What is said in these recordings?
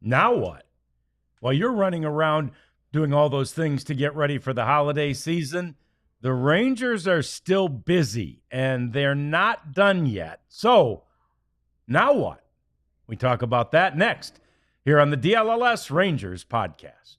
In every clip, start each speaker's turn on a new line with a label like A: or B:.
A: Now what? While you're running around doing all those things to get ready for the holiday season, the Rangers are still busy, and they're not done yet. So, now what? We talk about that next here on the DLLS Rangers podcast.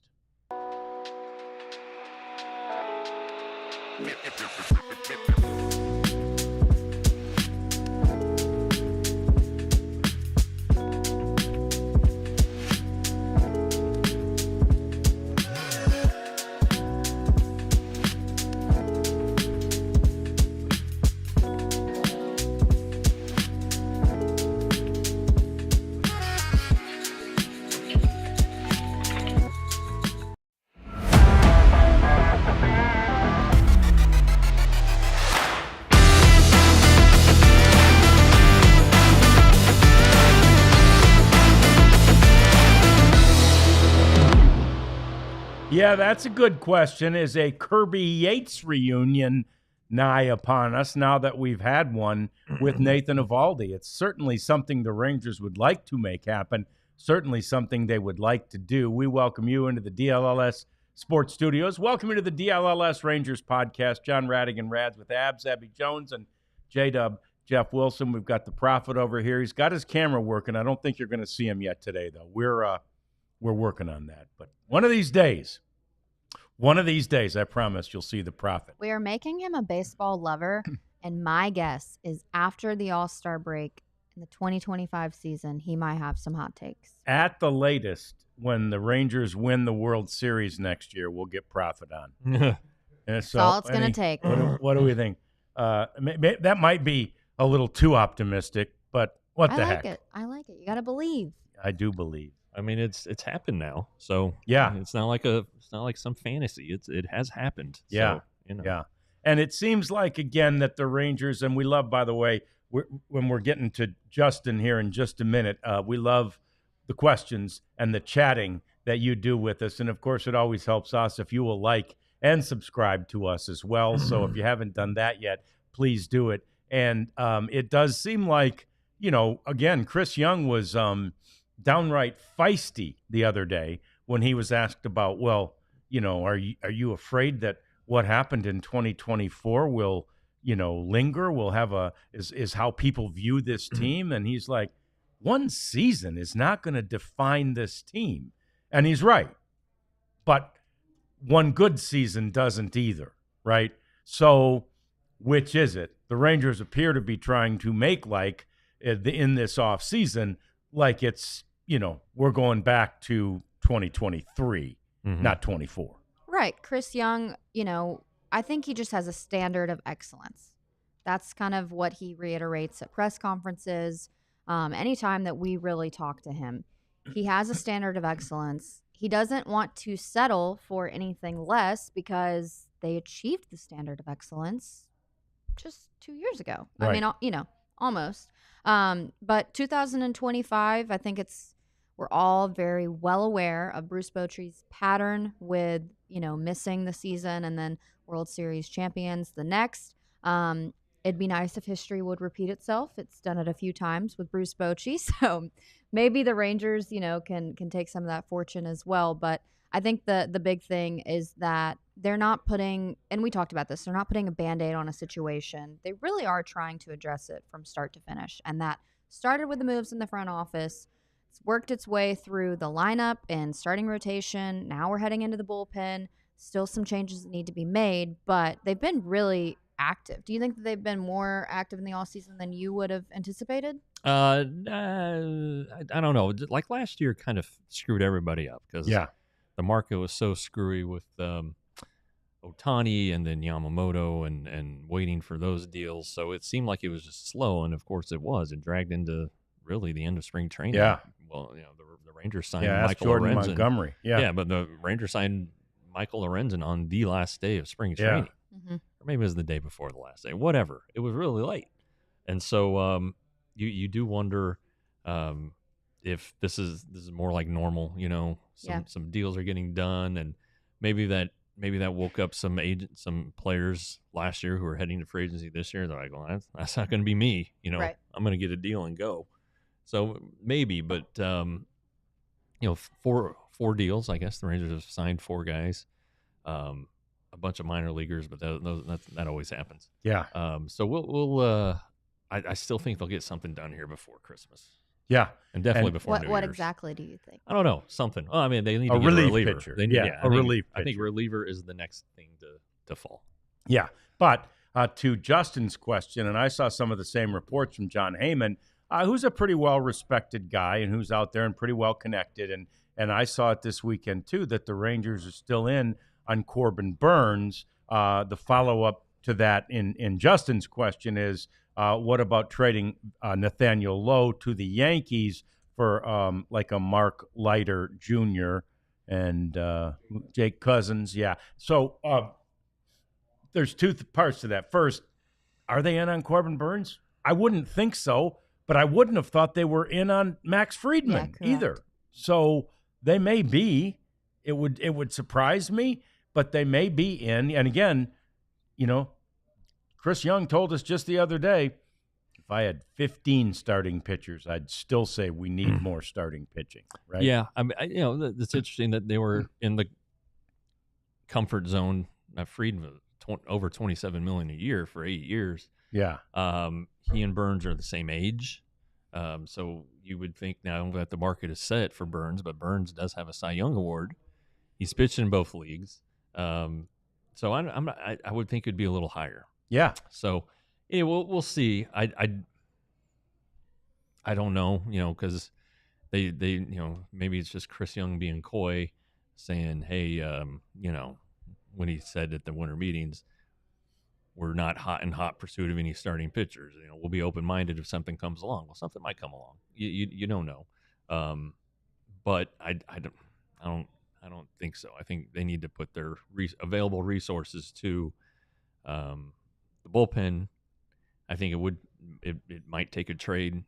A: Yeah, that's a good question. Is a Kirby Yates reunion nigh upon us now that we've had one with Nathan Eovaldi? It's certainly something the Rangers would like to make happen, certainly something they would like to do. We welcome you into the DLLS Sports Studios. Welcome you to the DLLS Rangers podcast. John Radigan Rads with Abs, Abby Jones, and J-Dub, Jeff Wilson. We've got the Prophet over here. He's got his camera working. I don't think you're going to see him yet today, though. We're working on that. But one of these days, I promise you'll see the Prophet.
B: We are making him a baseball lover, and my guess is after the All-Star break in the 2025 season, he might have some hot takes.
A: At the latest, when the Rangers win the World Series next year, we'll get Prophet on.
B: And that's all it's going to take.
A: What do we think? That might be a little too optimistic, but what the heck?
B: I like it. You got to believe.
A: I do believe.
C: I mean, it's happened now, so
A: yeah,
C: it's not like some fantasy. It has happened.
A: Yeah,
C: so,
A: yeah, and it seems like again that the Rangers, and we love, by the way, when we're getting to Justin here in just a minute, we love the questions and the chatting that you do with us, and of course, it always helps us if you will like and subscribe to us as well. So if you haven't done that yet, please do it. And it does seem like, again, Chris Young was downright feisty the other day when he was asked about, well, are you afraid that what happened in 2024 will, linger, will have is how people view this team? And he's like, one season is not going to define this team. And he's right. But one good season doesn't either, right? So which is it? The Rangers appear to be trying to make like in this offseason, like it's, we're going back to 2023, not 24.
B: Right. Chris Young, I think he just has a standard of excellence. That's kind of what he reiterates at press conferences. Anytime that we really talk to him, he has a standard of excellence. He doesn't want to settle for anything less because they achieved the standard of excellence just 2 years ago.
A: Right.
B: I mean, almost. But 2025, I think we're all very well aware of Bruce Bochy's pattern with, missing the season and then World Series champions the next. It'd be nice if history would repeat itself. It's done it a few times with Bruce Bochy. So maybe the Rangers, can take some of that fortune as well. But I think the big thing is that they're not putting, and we talked about this, they're not putting a Band-Aid on a situation. They really are trying to address it from start to finish. And that started with the moves in the front office. It's worked its way through the lineup and starting rotation. Now we're heading into the bullpen. Still some changes that need to be made, but they've been really active. Do you think that they've been more active in the offseason than you would have anticipated?
C: I don't know. Like last year kind of screwed everybody up because the market was so screwy with Ohtani and then Yamamoto and waiting for those deals. So it seemed like it was just slow, and of course it was. It dragged into really the end of spring training.
A: Yeah.
C: Well, the Rangers signed
A: Michael
C: Jordan
A: Lorenzen. Montgomery.
C: Yeah, but the Rangers signed Michael Lorenzen on the last day of spring training.
B: Mm-hmm.
C: Or maybe it was the day before the last day. Whatever. It was really late. And so you do wonder if this is more like normal, some deals are getting done, and maybe that woke up some players last year who are heading to free agency this year. They're like, well, that's not going to be me.
B: Right.
C: I'm going to get a deal and go. So maybe, but four deals. I guess the Rangers have signed 4 guys, a bunch of minor leaguers, but that always happens.
A: Yeah.
C: So we'll I still think they'll get something done here before Christmas.
A: Yeah.
C: And definitely before New
B: What
C: Year's.
B: exactly do you think?
C: I don't know. Something. Well, I mean, they need to
A: A
C: get
A: relief
C: a reliever.
A: pitcher.
C: They need,
A: a relief pitcher.
C: I think reliever is the next thing to fall.
A: Yeah. But to Justin's question, and I saw some of the same reports from John Heyman, who's a pretty well-respected guy and who's out there and pretty well connected. And I saw it this weekend, too, that the Rangers are still in on Corbin Burnes. The follow-up to that in Justin's question is, what about trading Nathaniel Lowe to the Yankees for like a Mark Leiter Jr. and Jake Cousins? Yeah. So there's two parts to that. First, are they in on Corbin Burnes? I wouldn't think so, but I wouldn't have thought they were in on Max Friedman either. So they may be. It would surprise me, but they may be in. And again, Chris Young told us just the other day, if I had 15 starting pitchers, I'd still say we need more starting pitching, right?
C: Yeah, I mean, it's interesting that they were in the comfort zone. Friedman over $27 million a year for 8 years.
A: Yeah.
C: He and Burnes are the same age, so you would think now that the market is set for Burnes, but Burnes does have a Cy Young award. He's pitched in both leagues, so I would think it'd be a little higher.
A: Yeah.
C: So, yeah, we'll see. I don't know, because they maybe it's just Chris Young being coy, saying, hey, when he said at the winter meetings, we're not in hot pursuit of any starting pitchers. We'll be open minded if something comes along. Well, something might come along. You don't know, but I don't think so. I think they need to put their available resources to the bullpen. I think it might take a trade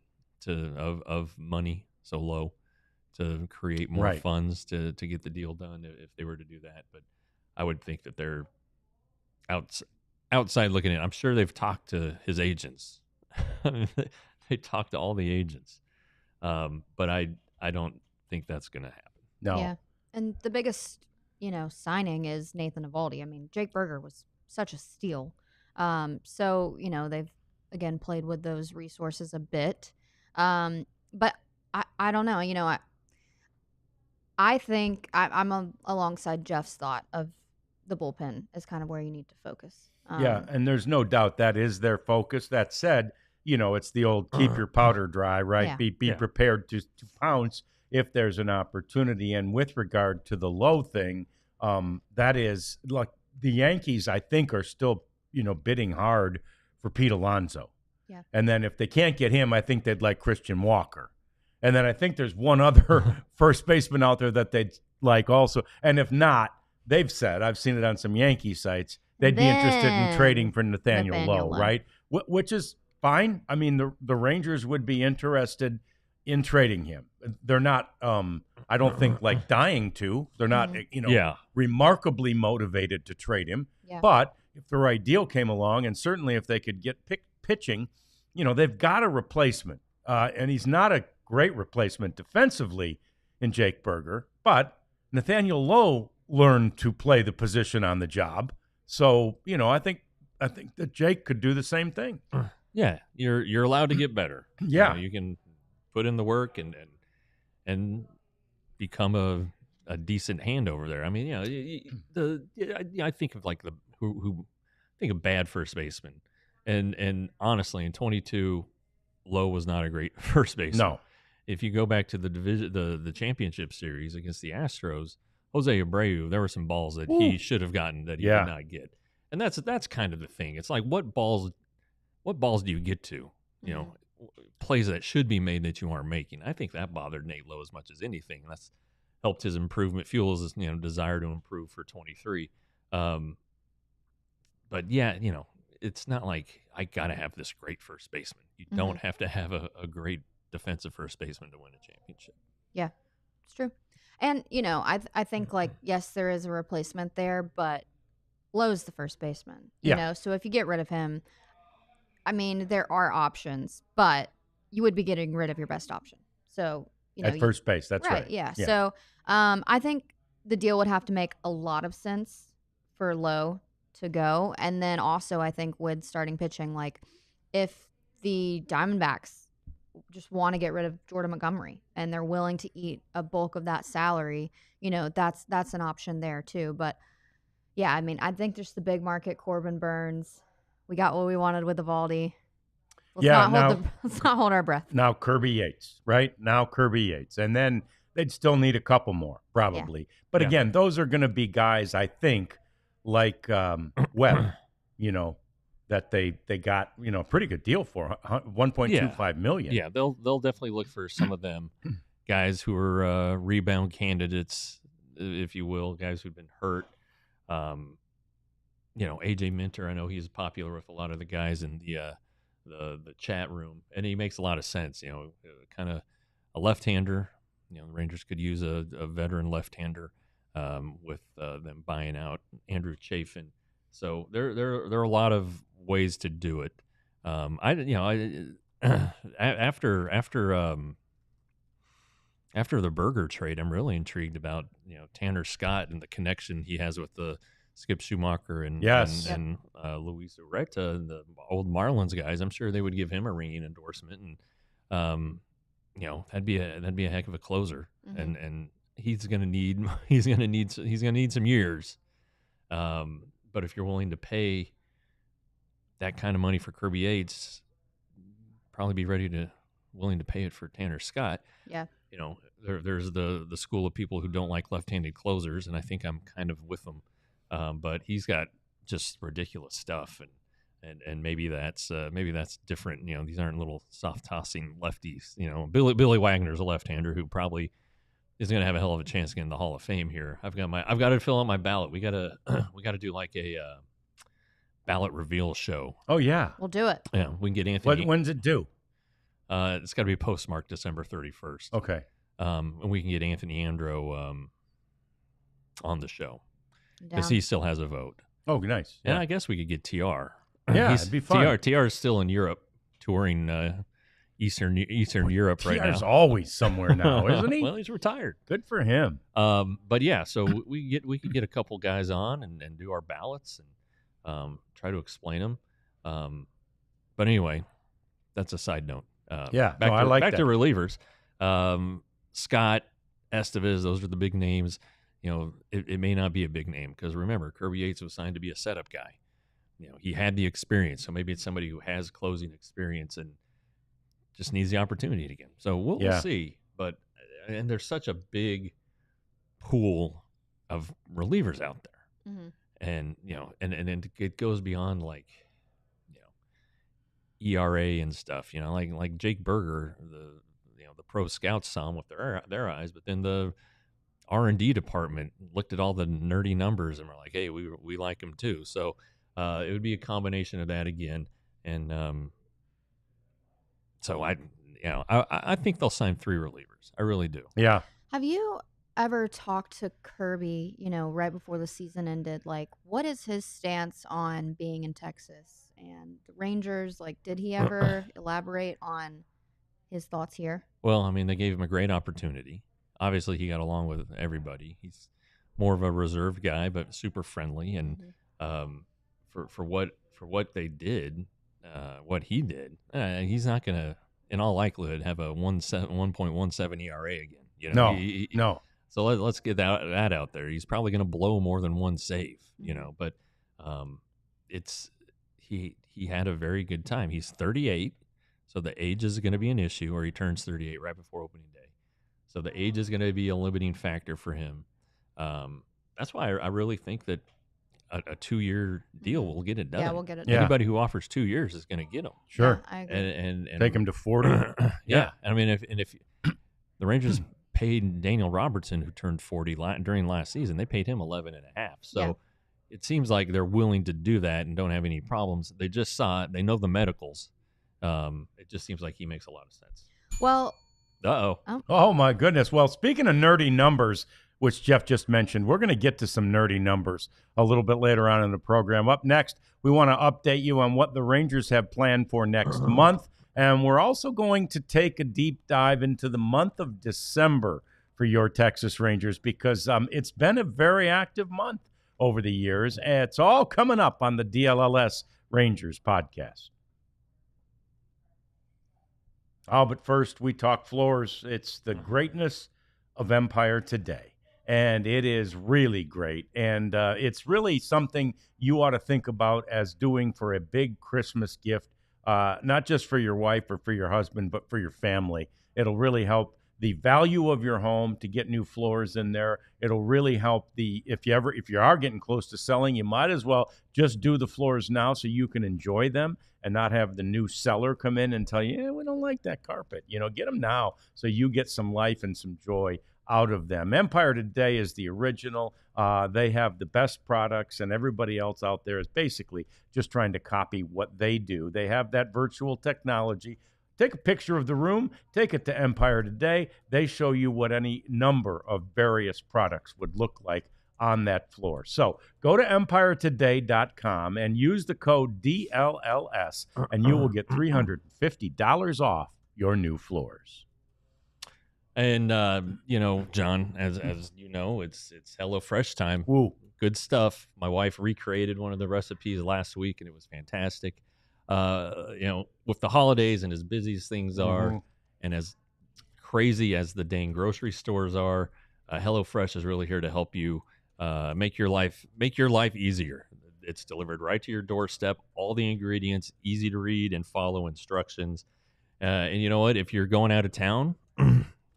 C: of money so low to create more funds to get the deal done if they were to do that. But I would think that they're outside looking in. I'm sure they've talked to his agents. They talked to all the agents, but I don't think that's going to happen.
A: No.
B: Yeah, and the biggest signing is Nathan Eovaldi. I mean, Jake Berger was such a steal. So they've again played with those resources a bit, but I don't know. I think I'm alongside Jeff's thought of the bullpen is kind of where you need to focus.
A: Yeah, and there's no doubt that is their focus. That said, it's the old keep your powder dry, right?
B: Yeah.
A: Be prepared to pounce if there's an opportunity. And with regard to the Low thing, that is like the Yankees, I think, are still bidding hard for Pete Alonso.
B: Yeah.
A: And then if they can't get him, I think they'd like Christian Walker. And then I think there's one other first baseman out there that they'd like also. And if not, they've said, I've seen it on some Yankee sites, they'd be interested in trading for Nathaniel Lowe, right? Which is fine. I mean, the Rangers would be interested in trading him. They're not, I don't think, like dying to. They're not, remarkably motivated to trade him.
B: Yeah.
A: But if the right deal came along, and certainly if they could get pitching, they've got a replacement. And he's not a great replacement defensively in Jake Berger, but Nathaniel Lowe learned to play the position on the job. So, I think that Jake could do the same thing.
C: Yeah, you're allowed to get better.
A: Yeah.
C: You can put in the work and become a decent hand over there. I mean, I think of like who think of bad first baseman. And honestly, in 22, Lowe was not a great first baseman.
A: No.
C: If you go back to the division, the championship series against the Astros, Jose Abreu, there were some balls that he should have gotten that he did not get. And that's kind of the thing. It's like what balls do you get to? Plays that should be made that you aren't making. I think that bothered Nate Lowe as much as anything. That's helped his improvement, fuels his desire to improve for 23. But yeah, it's not like I gotta have this great first baseman. You don't have to have a great defensive first baseman to win a championship.
B: Yeah, it's true. And I think like yes, there is a replacement there, but Lowe's the first baseman. You know, so if you get rid of him, I mean there are options, but you would be getting rid of your best option. So
A: at first base. That's right.
B: Yeah. So I think the deal would have to make a lot of sense for Lowe to go. And then also I think with starting pitching, like if the Diamondbacks just want to get rid of Jordan Montgomery and they're willing to eat a bulk of that salary, that's an option there too. But yeah, I mean, I think just the big market, Corbin Burnes. We got what we wanted with Evaldi. Let's not hold our breath.
A: Now Kirby Yates, right? Now Kirby Yates. And then they'd still need a couple more, probably. Yeah. But again, those are going to be guys, I think, like Webb, that they got, a pretty good deal for, $1.25 million.
C: Yeah, they'll definitely look for some of them guys who are rebound candidates, if you will, guys who've been hurt. AJ Minter, I know he's popular with a lot of the guys in the chat room, and he makes a lot of sense. Kind of a left-hander. The Rangers could use a veteran left-hander with them buying out Andrew Chafin. So there are a lot of ways to do it. After the Berger trade, I'm really intrigued about Tanner Scott and the connection he has with the Skip Schumacher and Luis Ureta and the old Marlins guys. I'm sure they would give him a ringing endorsement, and that'd be a heck of a closer. Mm-hmm. And he's gonna need some years. But if you're willing to pay that kind of money for Kirby Yates, probably be willing to pay it for Tanner Scott.
B: Yeah.
C: There's the school of people who don't like left-handed closers, and I think I'm kind of with them. But he's got just ridiculous stuff, and maybe that's different. These aren't little soft tossing lefties. Billy Wagner's a left-hander who probably is going to have a hell of a chance to get in the Hall of Fame here. I've got to fill out my ballot. We got to do like a ballot reveal show.
A: Oh yeah,
B: we'll do it.
C: Yeah, we can get Anthony.
A: When's it due?
C: It's got to be postmarked December 31st.
A: Okay.
C: And we can get Anthony Andro on the show. Because he still has a vote.
A: Oh, nice.
C: Yeah. And I guess we could get TR.
A: Yeah, it'd be fun.
C: TR is still in Europe, touring Eastern Europe right now.
A: TR's always somewhere now, isn't he?
C: Well, he's retired.
A: Good for him.
C: But yeah, so we could get a couple guys on and do our ballots and try to explain them. But anyway, that's a side note. Back to relievers. Scott, Estevez, those are the big names. It may not be a big name because remember, Kirby Yates was signed to be a setup guy. He had the experience, so maybe it's somebody who has closing experience and just needs the opportunity again. So we'll see. But and there's such a big pool of relievers out there, and and it goes beyond like ERA and stuff. Like Jake Berger, the pro scouts saw him with their eyes, but then the R&D department looked at all the nerdy numbers and were like, hey, we like him too. So it would be a combination of that again. And so I think they'll sign 3 relievers. I really do.
A: Yeah.
B: Have you ever talked to Kirby, right before the season ended? Like, what is his stance on being in Texas and the Rangers? Like, did he ever elaborate on his thoughts here?
C: Well, I mean, they gave him a great opportunity. Obviously, he got along with everybody. He's more of a reserved guy, but super friendly. And for what they did, what he did, he's not going to, in all likelihood, have a 1.17 ERA again.
A: No.
C: So let's get that out there. He's probably going to blow more than one save, But he had a very good time. He's 38, so the age is going to be an issue, or he turns 38 right before opening day. So the age is going to be a limiting factor for him. That's why I really think that a 2-year deal will get it done.
B: Yeah, we'll get it
A: done.
C: Anybody who offers 2 years is going to get them.
A: Sure.
B: Yeah, I agree.
A: And take him to 40.
C: Yeah. I mean, if the Rangers paid Daniel Robertson, who turned 40 during last season, they paid him 11.5. So it seems like they're willing to do that and don't have any problems. They just saw it. They know the medicals. It just seems like he makes a lot of sense.
B: Well.
A: Oh, my goodness. Well, speaking of nerdy numbers, which Jeff just mentioned, we're going to get to some nerdy numbers a little bit later on in the program. Up next, we want to update you on what the Rangers have planned for next month. And we're also going to take a deep dive into the month of December for your Texas Rangers because it's been a very active month over the years. And it's all coming up on the DLLS Rangers podcast. Oh, but first, we talk floors. It's the greatness of Empire Today. And it is really great. And it's really something you ought to think about as doing for a big Christmas gift, not just for your wife or for your husband, but for your family. It'll really help the value of your home to get new floors in there. It'll really help if you are getting close to selling, you might as well just do the floors now so you can enjoy them and not have the new seller come in and tell you, yeah, we don't like that carpet. Get them now so you get some life and some joy out of them. Empire Today is the original. They have the best products, and everybody else out there is basically just trying to copy what they do. They have that virtual technology. Take a picture of the room, take it to Empire Today. They show you what any number of various products would look like on that floor. So go to EmpireToday.com and use the code DLLS, and you will get $350 off your new floors.
C: And John, as you know, it's HelloFresh time.
A: Woo.
C: Good stuff. My wife recreated one of the recipes last week, and it was fantastic. With the holidays and as busy as things are, and as crazy as the dang grocery stores are, HelloFresh is really here to help you make your life easier. It's delivered right to your doorstep. All the ingredients, easy to read and follow instructions. And you know what? If you're going out of town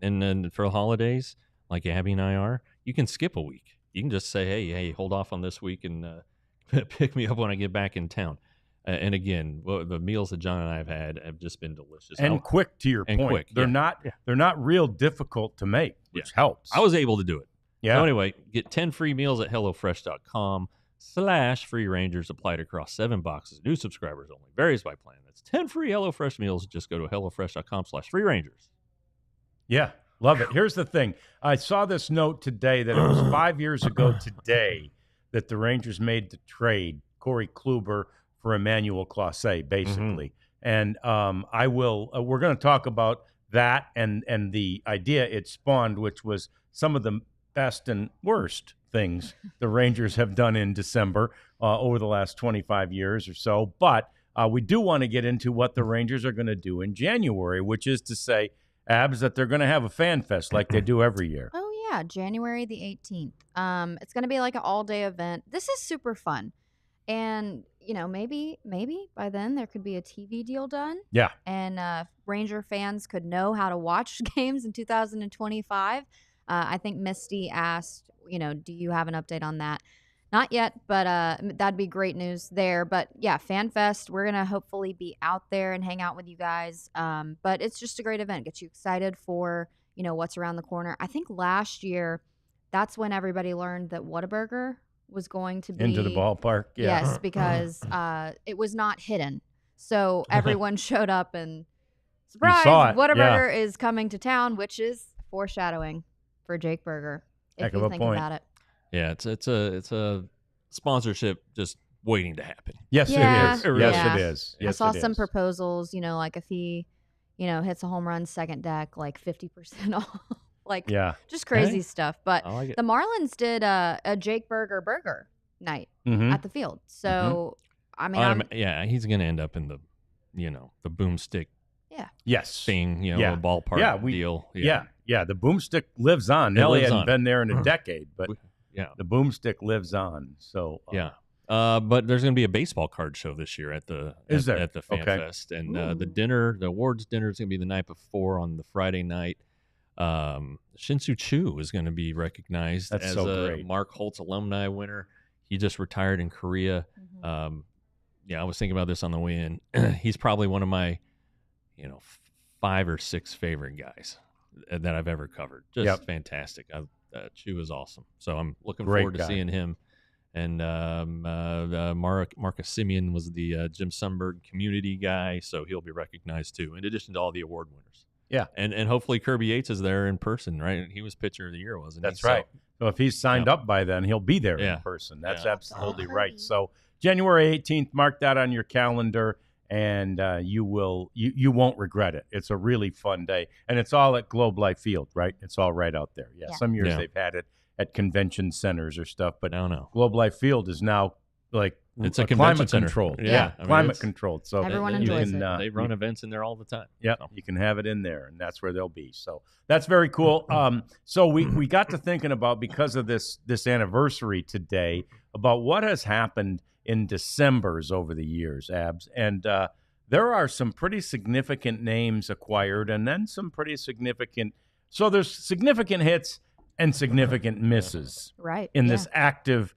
C: and then for the holidays, like Abby and I are, you can skip a week. You can just say, hey, hold off on this week and pick me up when I get back in town. And again, the meals that John and I have had have just been delicious
A: and quick. To your point,
C: quick,
A: they're not real difficult to make, which helps.
C: I was able to do it.
A: Yeah.
C: So anyway, get 10 free meals at HelloFresh.com/Free Rangers applied across 7 boxes. New subscribers only. Varies by plan. That's 10 free HelloFresh meals. Just go to HelloFresh.com/Free Rangers.
A: Yeah, love it. Here's the thing. I saw this note today that it was 5 years ago today that the Rangers made the trade, Corey Kluber for Emmanuel Clase, basically. And we're going to talk about that and the idea it spawned, which was some of the best and worst things the Rangers have done in December over the last 25 years or so. But we do want to get into what the Rangers are going to do in January, which is to say, Abs, that they're going to have a fan fest like they do every year.
B: Oh, yeah, January the 18th. It's going to be like an all-day event. This is super fun. And, maybe by then there could be a TV deal done.
A: Yeah.
B: And Ranger fans could know how to watch games in 2025. I think Misty asked, do you have an update on that? Not yet, but that'd be great news there. But, yeah, Fan Fest, we're going to hopefully be out there and hang out with you guys. But it's just a great event. Gets you excited for, what's around the corner. I think last year, that's when everybody learned that Whataburger was going to be
A: into the ballpark. Yeah.
B: Yes, because it was not hidden. So everyone showed up and surprise, Whataburger is coming to town, which is foreshadowing for Jake Burger. If you think about it.
C: Yeah, it's a sponsorship just waiting to happen.
A: Yes, it is. Yes, it is.
B: I saw some proposals, like if he, hits a home run second deck, like 50% off. Just crazy stuff. But
C: like
B: the Marlins did a Jake Burger burger night at the field. So, I mean,
C: he's going to end up in the boomstick thing, a ballpark deal.
A: Yeah. The boomstick lives on. Nelly hadn't been there in a decade, but the boomstick lives on. So,
C: but there's going to be a baseball card show this year at the Fan Fest. And the awards dinner is going to be the night before on the Friday night. Shin-Soo Choo is going to be recognized as a Mark Holtz alumni winner. He just retired in Korea. I was thinking about this on the way in. He's probably one of my, 5 or 6 favorite guys that I've ever covered. Just fantastic. Choo is awesome. So I'm looking forward to seeing him. And Marcus Simeon was the Jim Sundberg community guy, so he'll be recognized too, in addition to all the award winners.
A: Yeah.
C: And hopefully Kirby Yates is there in person, right? He was pitcher of the year, wasn't he?
A: That's right. So if he's signed up by then, he'll be there in person. That's absolutely right. So January 18th, mark that on your calendar. and you won't regret it. It's a really fun day, and it's all at Globe Life Field, right? It's all right out there. Yeah. Some years they've had it at convention centers or stuff, but
C: no.
A: Globe Life Field is now like
C: it's a
A: climate
C: center.
A: controlled.
C: Yeah, I mean,
A: climate controlled. So
B: everyone enjoys it.
C: They run events in there all the time.
A: Yeah, you can have it in there, and that's where they'll be. So that's very cool. So we got to thinking about, because of this anniversary today, about what has happened in Decembers over the years, Abs, and there are some pretty significant names acquired, and then some pretty significant. So there's significant hits and significant misses,
B: right?
A: In this active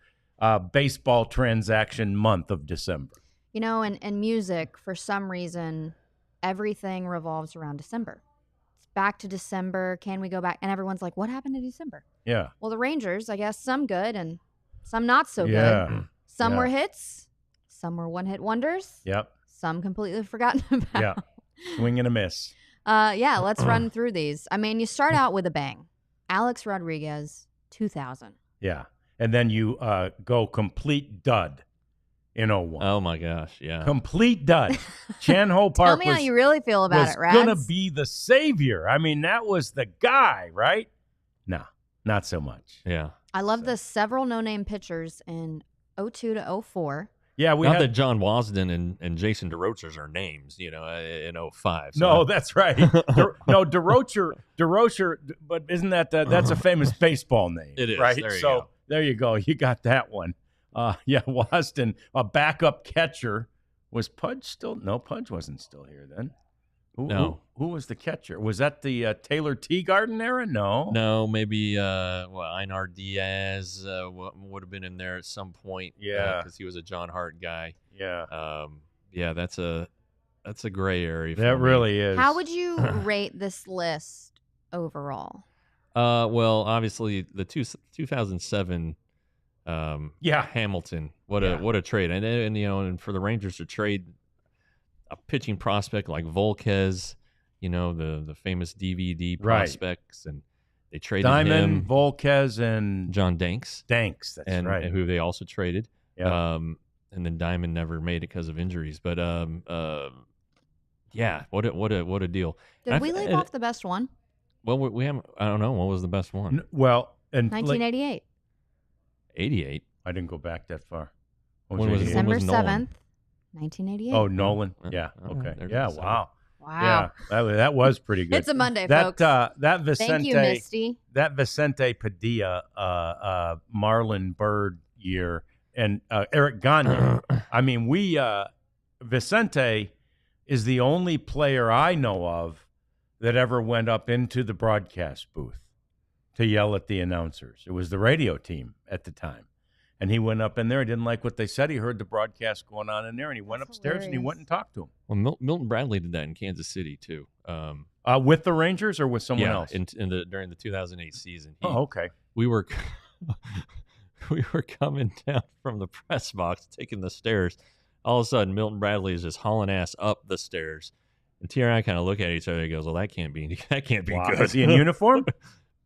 A: baseball transaction month of December.
B: You know, and music, for some reason, everything revolves around December. It's back to December. Can we go back? And everyone's like, what happened to December?
A: Yeah.
B: Well, the Rangers, I guess, some good and some not so good. Some were hits. Some were one-hit wonders.
A: Yep.
B: Some completely forgotten about.
A: Yeah. Swing and a miss.
B: Let's run through these. I mean, you start out with a bang. Alex Rodriguez, 2000.
A: Yeah. And then you go complete dud in 01.
C: Oh, my gosh, yeah.
A: Complete dud. Chan Ho Park
B: Tell me how you really feel about it, Rads.
A: was going to be the savior. I mean, that was the guy, right? No, not so much.
C: Yeah.
B: I love the several no-name pitchers in 02 to 04.
A: Yeah,
C: Not that John Wasden and Jason DeRochers are names, in 05. So
A: no, that's right. DeRocher, but isn't that's a famous baseball name?
C: It is.
A: Right?
C: There you go.
A: There you go. You got that one. Wasden, a backup catcher. Was Pudge still? No, Pudge wasn't still here then.
C: No.
A: Who was the catcher? Was that the Taylor Teagarden era? No.
C: No, maybe Einar Diaz would have been in there at some point.
A: Yeah,
C: because he was a John Hart guy.
A: Yeah.
C: That's a gray area.
A: That really is.
B: How would you rate this list overall?
C: Well, obviously the 2007. Hamilton. What a trade, and for the Rangers to trade a pitching prospect like Volquez, the famous DVD prospects, and they traded
A: Diamond,
C: him,
A: Volquez, and
C: John Danks.
A: That's right.
C: Who they also traded.
A: Yeah.
C: And then Diamond never made it because of injuries. But what a deal.
B: Did we leave off the best one?
C: Well, we haven't. I don't know what was the best one.
A: And
B: 1988.
C: 88.
A: I didn't go back that far.
C: When was
B: December
C: Nolan?
B: 7th, 1988.
A: Oh, Nolan. Yeah.
C: Okay.
A: Yeah. Wow.
B: Wow.
A: Yeah, that was pretty good.
B: It's a Monday, folks.
A: That Vicente.
B: Thank you, Misty.
A: That Vicente Padilla, Marlon Byrd year, and Eric Gagne. I mean, Vicente is the only player I know of that ever went up into the broadcast booth to yell at the announcers. It was the radio team at the time. And he went up in there. He didn't like what they said. He heard the broadcast going on in there, and he went upstairs and he went and talked to him.
C: Well, Milton Bradley did that in Kansas City too.
A: With the Rangers or with someone else?
C: During the 2008 season.
A: Okay.
C: We were coming down from the press box, taking the stairs. All of a sudden, Milton Bradley is just hauling ass up the stairs, and T and I kind of look at each other. He goes, "Well, that can't be good."
A: Is he in uniform?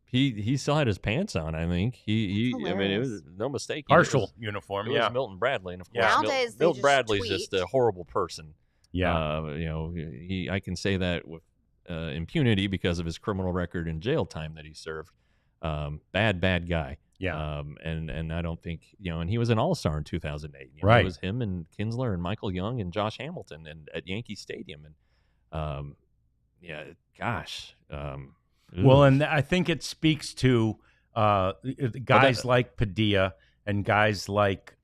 C: He still had his pants on. I think I mean, it was no mistake.
A: Partial uniform.
C: It was Milton Bradley, and of course,
B: Nowadays,
C: Milton Bradley's just a horrible person.
A: Yeah.
C: I can say that with impunity because of his criminal record and jail time that he served. Bad guy.
A: Yeah.
C: And I don't think and he was an all-star in 2008.
A: Right.
C: It was him and Kinsler and Michael Young and Josh Hamilton and at Yankee Stadium, and gosh.
A: Well, and I think it speaks to guys like Padilla and guys like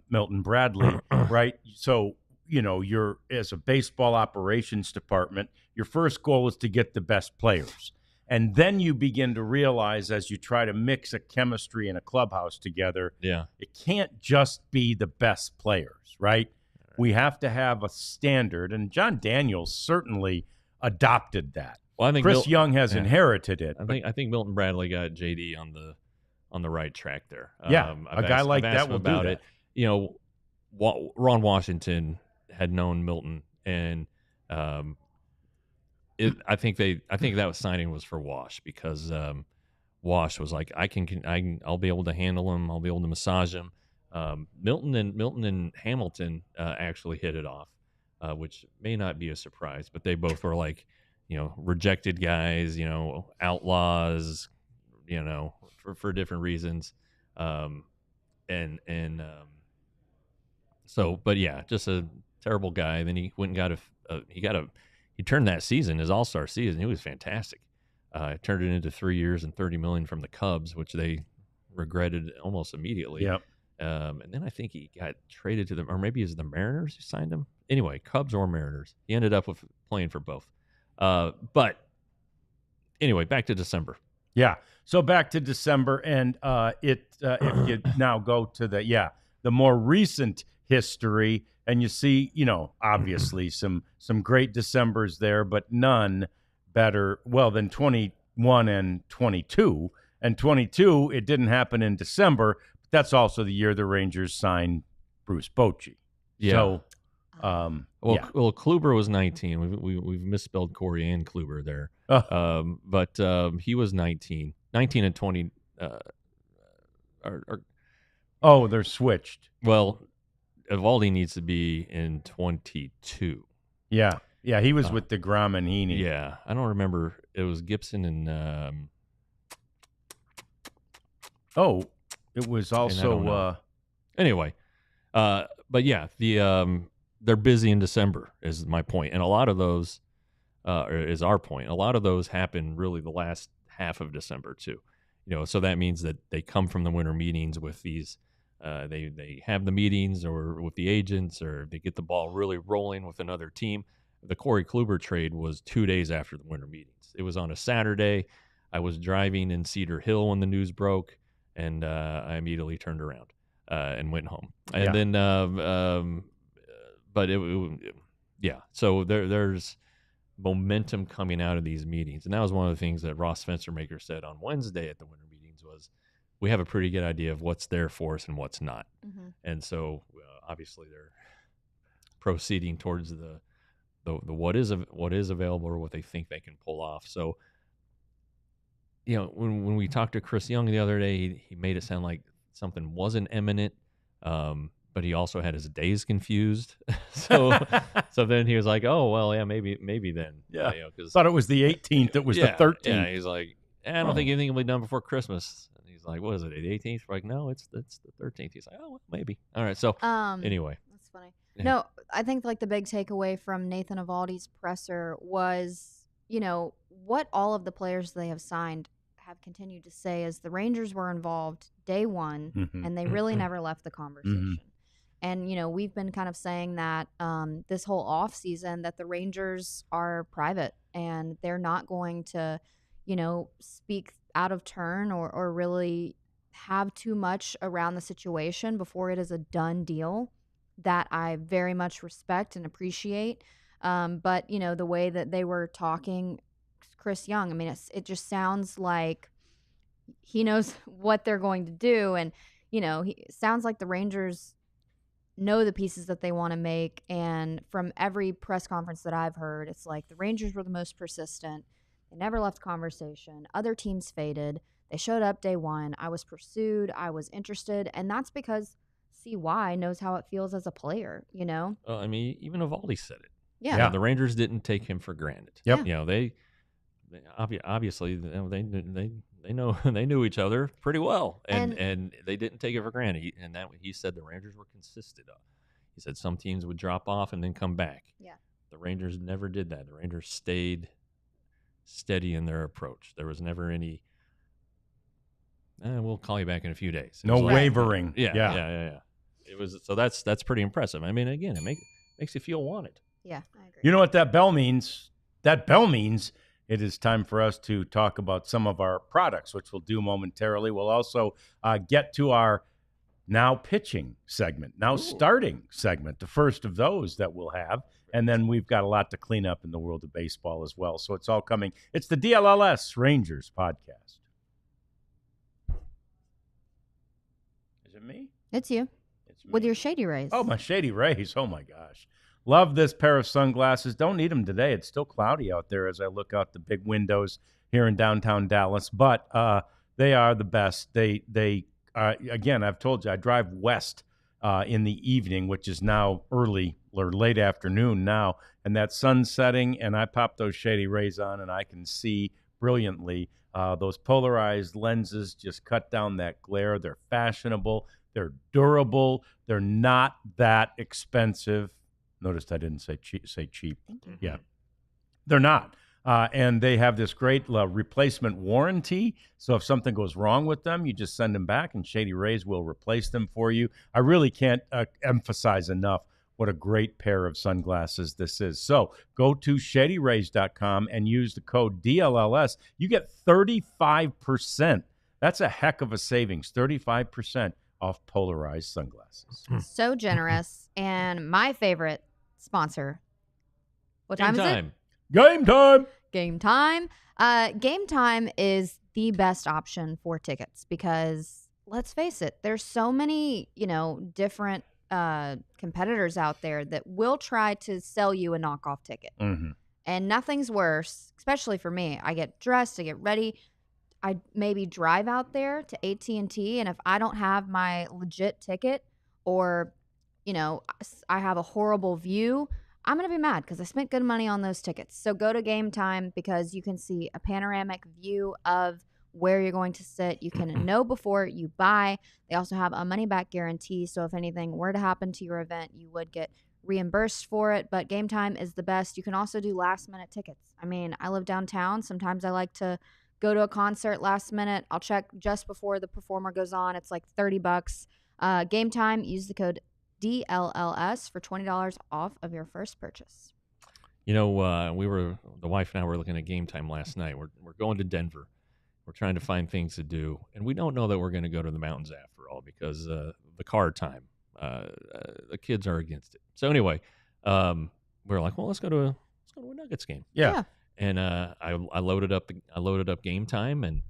A: Milton Bradley, right? So, you're, as a baseball operations department, your first goal is to get the best players. And then you begin to realize, as you try to mix a chemistry and a clubhouse together, it can't just be the best players, right? We have to have a standard. And John Daniels certainly adopted that.
C: Well, I think
A: Chris Young has inherited it.
C: I think Milton Bradley got JD on the right track there.
A: A guy like that will do that.
C: Ron Washington had known Milton, and I think that signing was for Wash because Wash was like, I'll be able to handle him. I'll be able to massage him. Milton and Hamilton actually hit it off. which may not be a surprise, but they both were like, rejected guys, outlaws, for different reasons. So, but yeah, just a terrible guy. Then he went and he turned that season, his all-star season. He was fantastic. Turned it into 3 years and $30 million from the Cubs, which they regretted almost immediately.
A: Yep.
C: And then I think he got traded to them, or maybe it was the Mariners who signed him. Anyway, Cubs or Mariners. He ended up with playing for both. But anyway, back to December.
A: Yeah. So back to December, and if you now go to the more recent history, and you see, obviously some great Decembers there, but none better than 21 and 22. And 22, it didn't happen in December. But that's also the year the Rangers signed Bruce Bochy.
C: Yeah.
A: So,
C: well, Kluber was 19. We've misspelled Corey and Kluber there. But he was 19. 19 and 20
A: they're switched.
C: Well, Eovaldi needs to be in 22.
A: Yeah, he was with DeGrom and Heaney.
C: Yeah, I don't remember. It was Gibson and
A: it was also
C: anyway. But yeah, they're busy in December is my point, and a lot of those is our point. A lot of those happen really the last half of December too. So that means that they come from the winter meetings with these. They have the meetings or with the agents, or they get the ball really rolling with another team. The Corey Kluber trade was 2 days after the winter meetings. It was on a Saturday. I was driving in Cedar Hill when the news broke, and I immediately turned around and went home. And then, but yeah. So there's momentum coming out of these meetings, and that was one of the things that Ross Fenstermaker said on Wednesday at the winter meetings was, we have a pretty good idea of what's there for us and what's not. Mm-hmm. And so obviously they're proceeding towards the what is available or what they think they can pull off. So, when we talked to Chris Young the other day, he made it sound like something wasn't imminent, but he also had his days confused. So then he was like, oh, well, yeah, maybe then.
A: Yeah. Thought it was the 18th. It was the 13th.
C: Yeah, he's like, I don't think anything will be done before Christmas. He's like, what is it, the 18th? We're like, no, it's the 13th. He's like, oh, well, maybe. All right. So anyway.
B: That's funny. Yeah. No, I think like the big takeaway from Nathan Eovaldi's presser was, what all of the players they have signed have continued to say is the Rangers were involved day one, and they really never left the conversation. And, we've been kind of saying that this whole offseason that the Rangers are private and they're not going to, speak out of turn or really have too much around the situation before it is a done deal. That I very much respect and appreciate. But, the way that they were talking, Chris Young, I mean, it just sounds like he knows what they're going to do. And, it sounds like the Rangers know the pieces that they want to make. And from every press conference that I've heard, it's like the Rangers were the most persistent. They never left conversation. Other teams faded. They showed up day one. I was pursued. I was interested. And that's because CY knows how it feels as a player,
C: I mean, even Eovaldi said it.
B: Yeah.
C: The Rangers didn't take him for granted.
A: Yep.
C: They obviously they know they knew each other pretty well, and they didn't take it for granted. He said the Rangers were consistent. He said some teams would drop off and then come back.
B: Yeah.
C: The Rangers never did that. The Rangers stayed steady in their approach. There was never any. We'll call you back in a few days.
A: No wavering.
C: Yeah. It was that's pretty impressive. I mean, again, it makes you feel wanted.
B: Yeah, I agree.
A: You know what that bell means? That bell means it is time for us to talk about some of our products, which we'll do momentarily. We'll also get to our now pitching segment, starting segment, the first of those that we'll have. And then we've got a lot to clean up in the world of baseball as well. So it's all coming. It's the DLLS Rangers podcast. Is it me?
B: It's you. It's me. With your Shady Rays.
A: Oh, my Shady Rays. Oh, my gosh. Love this pair of sunglasses. Don't need them today. It's still cloudy out there as I look out the big windows here in downtown Dallas. But they are the best. They again, I've told you, I drive west in the evening, which is now early or late afternoon now, and that sun's setting, and I pop those Shady Rays on, and I can see brilliantly. Those polarized lenses just cut down that glare. They're fashionable. They're durable. They're not that expensive. Noticed I didn't say cheap.
B: Thank you.
A: Yeah, they're not. And they have this great replacement warranty. So if something goes wrong with them, you just send them back, and Shady Rays will replace them for you. I really can't emphasize enough what a great pair of sunglasses this is. So go to shadyrays.com and use the code DLLS. You get 35%. That's a heck of a savings, 35% off polarized sunglasses.
B: So generous. And my favorite sponsor. What time is it?
A: Game time.
B: Game time. Game time is the best option for tickets because let's face it, there's so many, different competitors out there that will try to sell you a knockoff ticket.
A: Mm-hmm.
B: And nothing's worse, especially for me. I get dressed, I get ready. I maybe drive out there to AT&T, and if I don't have my legit ticket or, I have a horrible view, I'm going to be mad because I spent good money on those tickets. So go to Game Time because you can see a panoramic view of where you're going to sit. You can know before you buy. They also have a money-back guarantee. So if anything were to happen to your event, you would get reimbursed for it. But Game Time is the best. You can also do last-minute tickets. I mean, I live downtown. Sometimes I like to go to a concert last minute. I'll check just before the performer goes on. It's like $30. Game Time, use the code DLLS for $20 off of your first purchase.
C: The wife and I were looking at Game Time last night. We're going to Denver. We're trying to find things to do, and we don't know that we're going to go to the mountains after all because the car time. The kids are against it. So anyway, we're like, well, let's go to a Nuggets game.
A: Yeah.
C: And I loaded up Game Time, and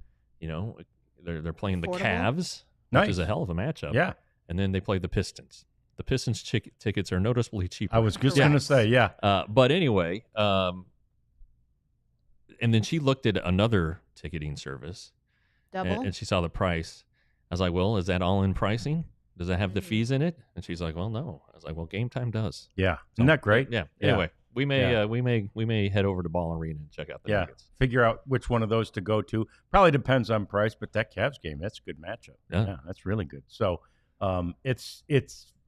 C: they're playing the Cavs, which is a hell of a matchup.
A: Yeah.
C: And then they play the Pistons. The Pistons tickets are noticeably cheaper.
A: I was just going to say, yeah.
C: But anyway, and then she looked at another ticketing service.
B: Double?
C: And she saw the price. I was like, well, is that all in pricing? Does that have the fees in it? And she's like, well, no. I was like, well, Game Time does.
A: Yeah. Isn't that great?
C: Yeah. Anyway, we may head over to Ball Arena and check out the Nuggets.
A: Figure out which one of those to go to. Probably depends on price, but that Cavs game, that's a good matchup. Yeah, that's really good. So it's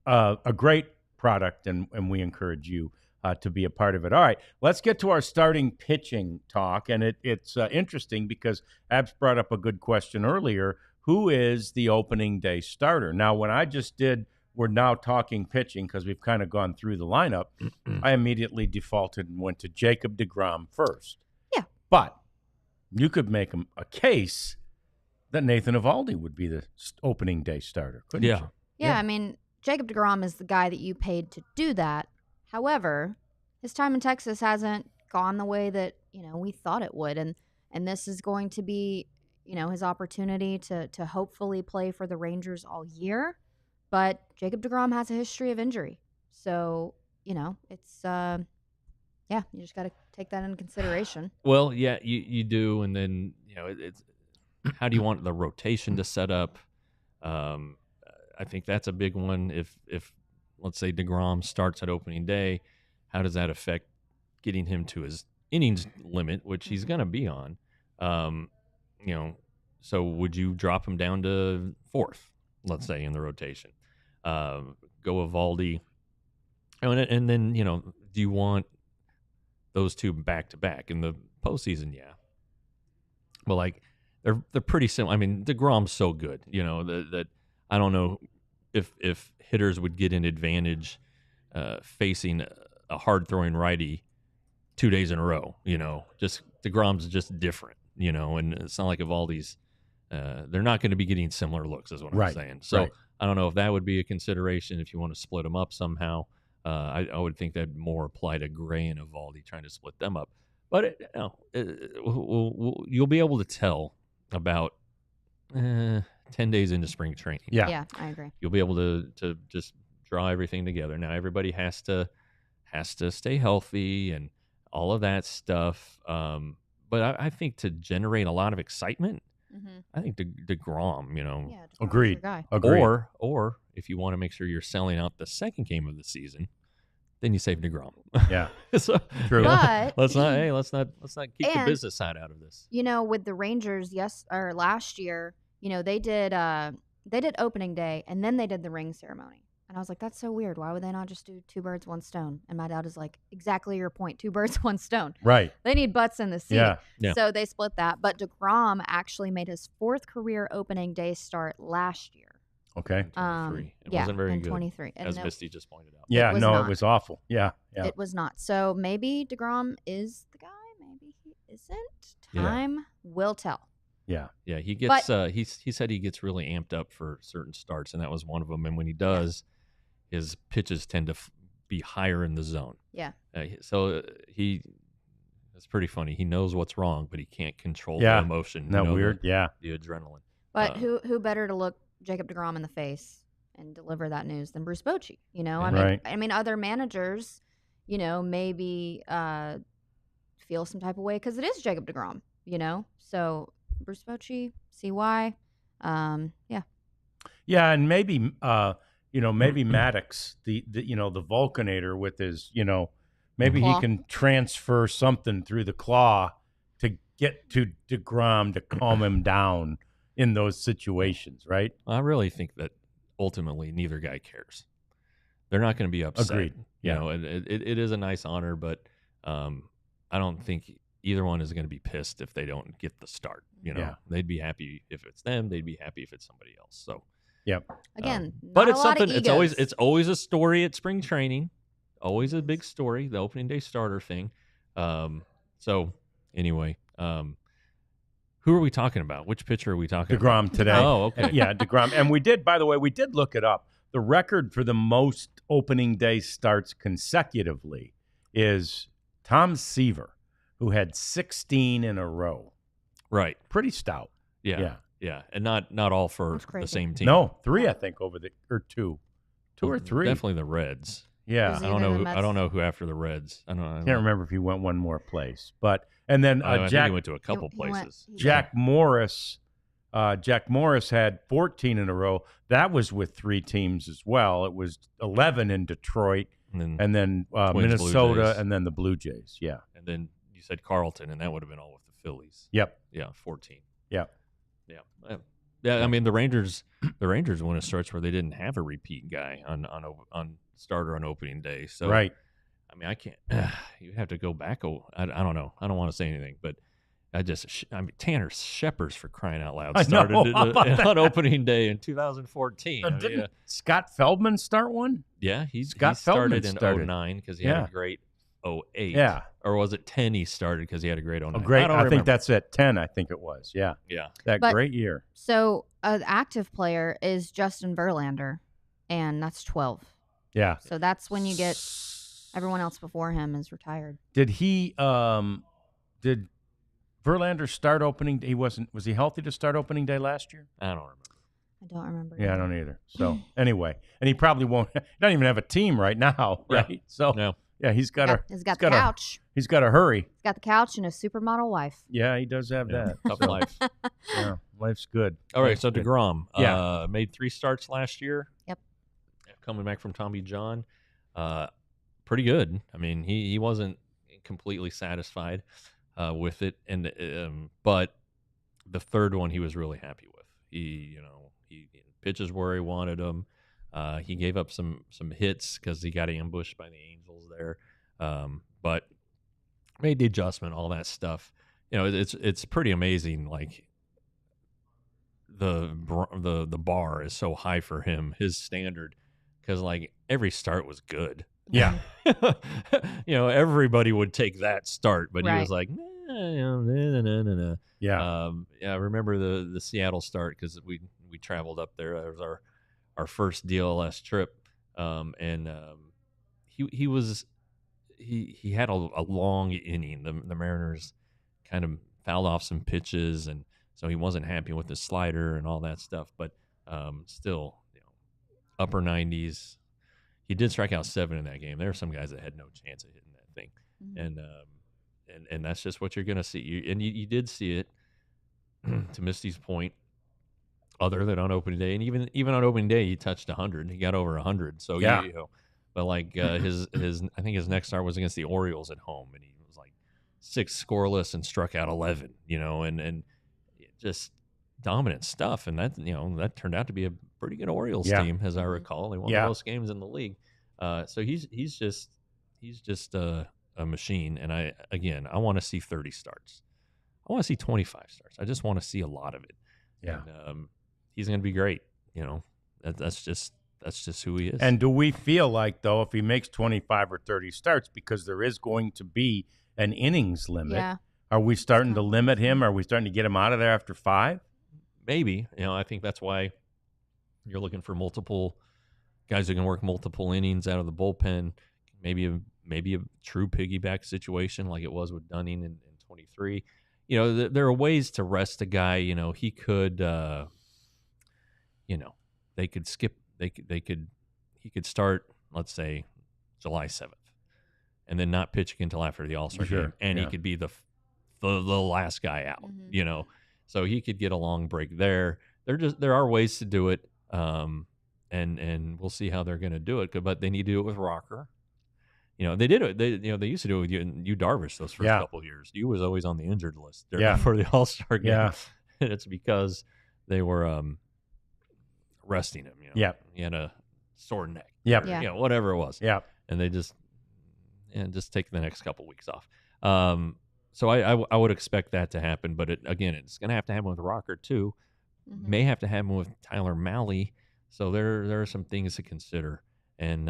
A: a great product, and we encourage you to be a part of it. All right, let's get to our starting pitching talk, and it's interesting because Abs brought up a good question earlier. Who is the opening day starter? Now, when I just did, we're now talking pitching because we've kind of gone through the lineup, I immediately defaulted and went to Jacob deGrom first.
B: Yeah.
A: But you could make a case that Nathan Eovaldi would be the opening day starter, couldn't you?
B: Yeah, I mean, Jacob deGrom is the guy that you paid to do that. However, his time in Texas hasn't gone the way that, we thought it would. And this is going to be, his opportunity to hopefully play for the Rangers all year. But Jacob deGrom has a history of injury. So, it's, you just got to take that into consideration.
C: Well, yeah, you do. And then, it's how do you want the rotation to set up? I think that's a big one. If let's say deGrom starts at opening day, how does that affect getting him to his innings limit, which he's going to be on? So would you drop him down to fourth, let's say, in the rotation? Go Eovaldi. And then, do you want those two back to back in the postseason? Yeah. But they're pretty similar. I mean, deGrom's so good, that I don't know if hitters would get an advantage facing a hard throwing righty 2 days in a row. Just deGrom's just different. And it's not like Eovaldi's. They're not going to be getting similar looks, is what I'm saying. So I don't know if that would be a consideration if you want to split them up somehow. I would think that more apply to Gray and Eovaldi trying to split them up. But you'll be able to tell about 10 days into spring training.
B: Yeah, I agree.
C: You'll be able to just draw everything together. Now everybody has to stay healthy and all of that stuff. But I think to generate a lot of excitement, I think deGrom,
A: Agreed.
C: Or if you want to make sure you're selling out the second game of the season, then you save DeGrom.
A: Yeah,
C: So,
A: true.
B: But
C: let's not keep the business side out of this.
B: with the Rangers, last year, they did opening day and then they did the ring ceremony. And I was like, that's so weird. Why would they not just do 2 birds, 1 stone? And my dad is like, exactly your point. 2 birds, 1 stone.
A: Right.
B: They need butts in the seat.
C: Yeah.
B: So they split that. But DeGrom actually made his 4th career opening day start last year.
A: Okay.
C: 23. It wasn't very
B: in
C: good,
B: 23. And
C: as Misty just pointed out.
A: Yeah,
B: was
A: no,
B: not.
A: it was awful. Yeah.
B: It was not. So maybe DeGrom is the guy. Maybe he isn't.
C: Yeah.
B: Time will tell.
A: Yeah.
C: Yeah, he gets. He said he gets really amped up for certain starts, and that was one of them. And when he does, his pitches tend to be higher in the zone.
B: Yeah.
C: So it's pretty funny. He knows what's wrong, but he can't control the emotion.
A: Isn't that weird?
C: The adrenaline.
B: But who better to look Jacob DeGrom in the face and deliver that news than Bruce Bochy? I mean, other managers, maybe feel some type of way because it is Jacob DeGrom. So Bruce Bochy, see why? Yeah.
A: Yeah, and maybe maybe Maddox, the Vulcanator with his, maybe he can transfer something through the claw to get to DeGrom to calm him down in those situations, right?
C: I really think that ultimately neither guy cares. They're not going to be upset.
A: Agreed. Yeah.
C: It is a nice honor, but I don't think either one is going to be pissed if they don't get the start. They'd be happy if it's them. They'd be happy if it's somebody else. So,
A: yep.
B: Again,
C: but it's
B: not a lot of
C: something.
B: egos.
C: It's always a story at spring training. Always a big story. The opening day starter thing. So anyway, who are we talking about? Which pitcher are we talking about?
A: DeGrom today.
C: Oh, okay.
A: Yeah, DeGrom. And we did, by the way, look it up. The record for the most opening day starts consecutively is Tom Seaver, who had 16 in a row.
C: Right.
A: Pretty stout.
C: Yeah. And not all for
B: That's crazy.
C: the same team.
A: No, 3, I think, or 2. 2 or 3.
C: Definitely the Reds.
A: Yeah.
B: Is
C: I
B: he
C: don't know.
B: the Mets?
C: I don't know who after the Reds. I
A: Can't remember if he went one more place, and then
C: I think
A: Jack
C: he went to a couple places.
A: Jack Morris had 14 in a row. That was with 3 teams as well. It was 11 in Detroit, and then
C: Twins,
A: Minnesota, and then the Blue Jays. Yeah,
C: and then you said Carlton, and that would have been all with the Phillies.
A: Yep.
C: Yeah, 14.
A: Yep.
C: Yeah. I mean, the Rangers won a stretch where they didn't have a repeat guy on starter on opening day. So
A: right.
C: I mean, I can't. You have to go back. I don't know. I don't want to say anything, but Tanner Scheppers, for crying out loud, started on opening day in 2014.
A: Didn't Scott Feldman start one?
C: Yeah, he
A: started
C: in 2009 because he had a great 08.
A: Yeah.
C: Or was it 10 he started because he had a great 09?
A: I think that's it. 10, I think it was. Yeah.
C: Yeah.
A: That great year.
B: So an active player is Justin Verlander, and that's 12.
A: Yeah.
B: So that's when you get everyone else before him is retired.
A: Did Verlander start opening day? Was he healthy to start opening day last year?
C: I don't remember.
B: I don't remember.
A: Yeah, I don't either. So anyway, and he probably won't. He doesn't even have a team right now, right?
C: Yeah.
A: So
C: No.
A: yeah, he's got
B: the couch.
A: He's got to hurry.
B: He's got the couch and a supermodel wife.
A: Yeah, he does have that.
C: Tough life.
A: Yeah, life's good.
C: All right,
A: Life's
C: so
A: good.
C: DeGrom made 3 starts last year.
B: Yep.
C: Coming back from Tommy John. Pretty good. I mean, he wasn't completely satisfied with it, and but the third one he was really happy with. He pitches where he wanted them. He gave up some hits because he got ambushed by the Angels there, but made the adjustment, all that stuff. It's pretty amazing. Like the bar is so high for him, his standard, because like every start was good.
A: Yeah.
C: Everybody would take that start, but
B: Right.
C: he was like, nah.
A: Yeah.
C: I remember the Seattle start because we traveled up there. That was our first DLLS trip, and he had a long inning. The Mariners kind of fouled off some pitches, and so he wasn't happy with the slider and all that stuff. But still, upper 90s. He did strike out 7 in that game. There were some guys that had no chance of hitting that thing, and that's just what you're going to see. You did see it. To Misty's point, other than on opening day, and even on opening day, he touched 100. He got over 100. So
A: yeah.
C: but like his I think his next start was against the Orioles at home, and he was like 6 scoreless and struck out 11. And just dominant stuff, and that turned out to be a pretty good Orioles team, as I recall. They won the most games in the league. So he's just a machine, and I want to see 30 starts. I want to see 25 starts. I just want to see a lot of it.
A: Yeah,
C: and, he's going to be great. That's just who he is.
A: And do we feel like, though, if he makes 25 or 30 starts, because there is going to be an innings limit, are we starting to limit him? Are we starting to get him out of there after 5?
C: Maybe. I think that's why you're looking for multiple guys who can work multiple innings out of the bullpen. Maybe a true piggyback situation like it was with Dunning in 23. There are ways to rest a guy. He could, they could skip. He could start, let's say, July 7th, and then not pitch until after the All-Star game, and he could be the last guy out. So he could get a long break there. There are ways to do it, and we'll see how they're going to do it. But they need to do it with Rocker. They did it. They used to do it with you Darvish those first couple of years. You was always on the injured list for the All-Star game.
A: Yeah.
C: And it's because they were resting him. He had a sore neck. Or, whatever it was. And they just take the next couple weeks off. So I would expect that to happen, but it's going to have to happen with Rocker too. May have to happen with Tyler Mahle. So there are some things to consider, and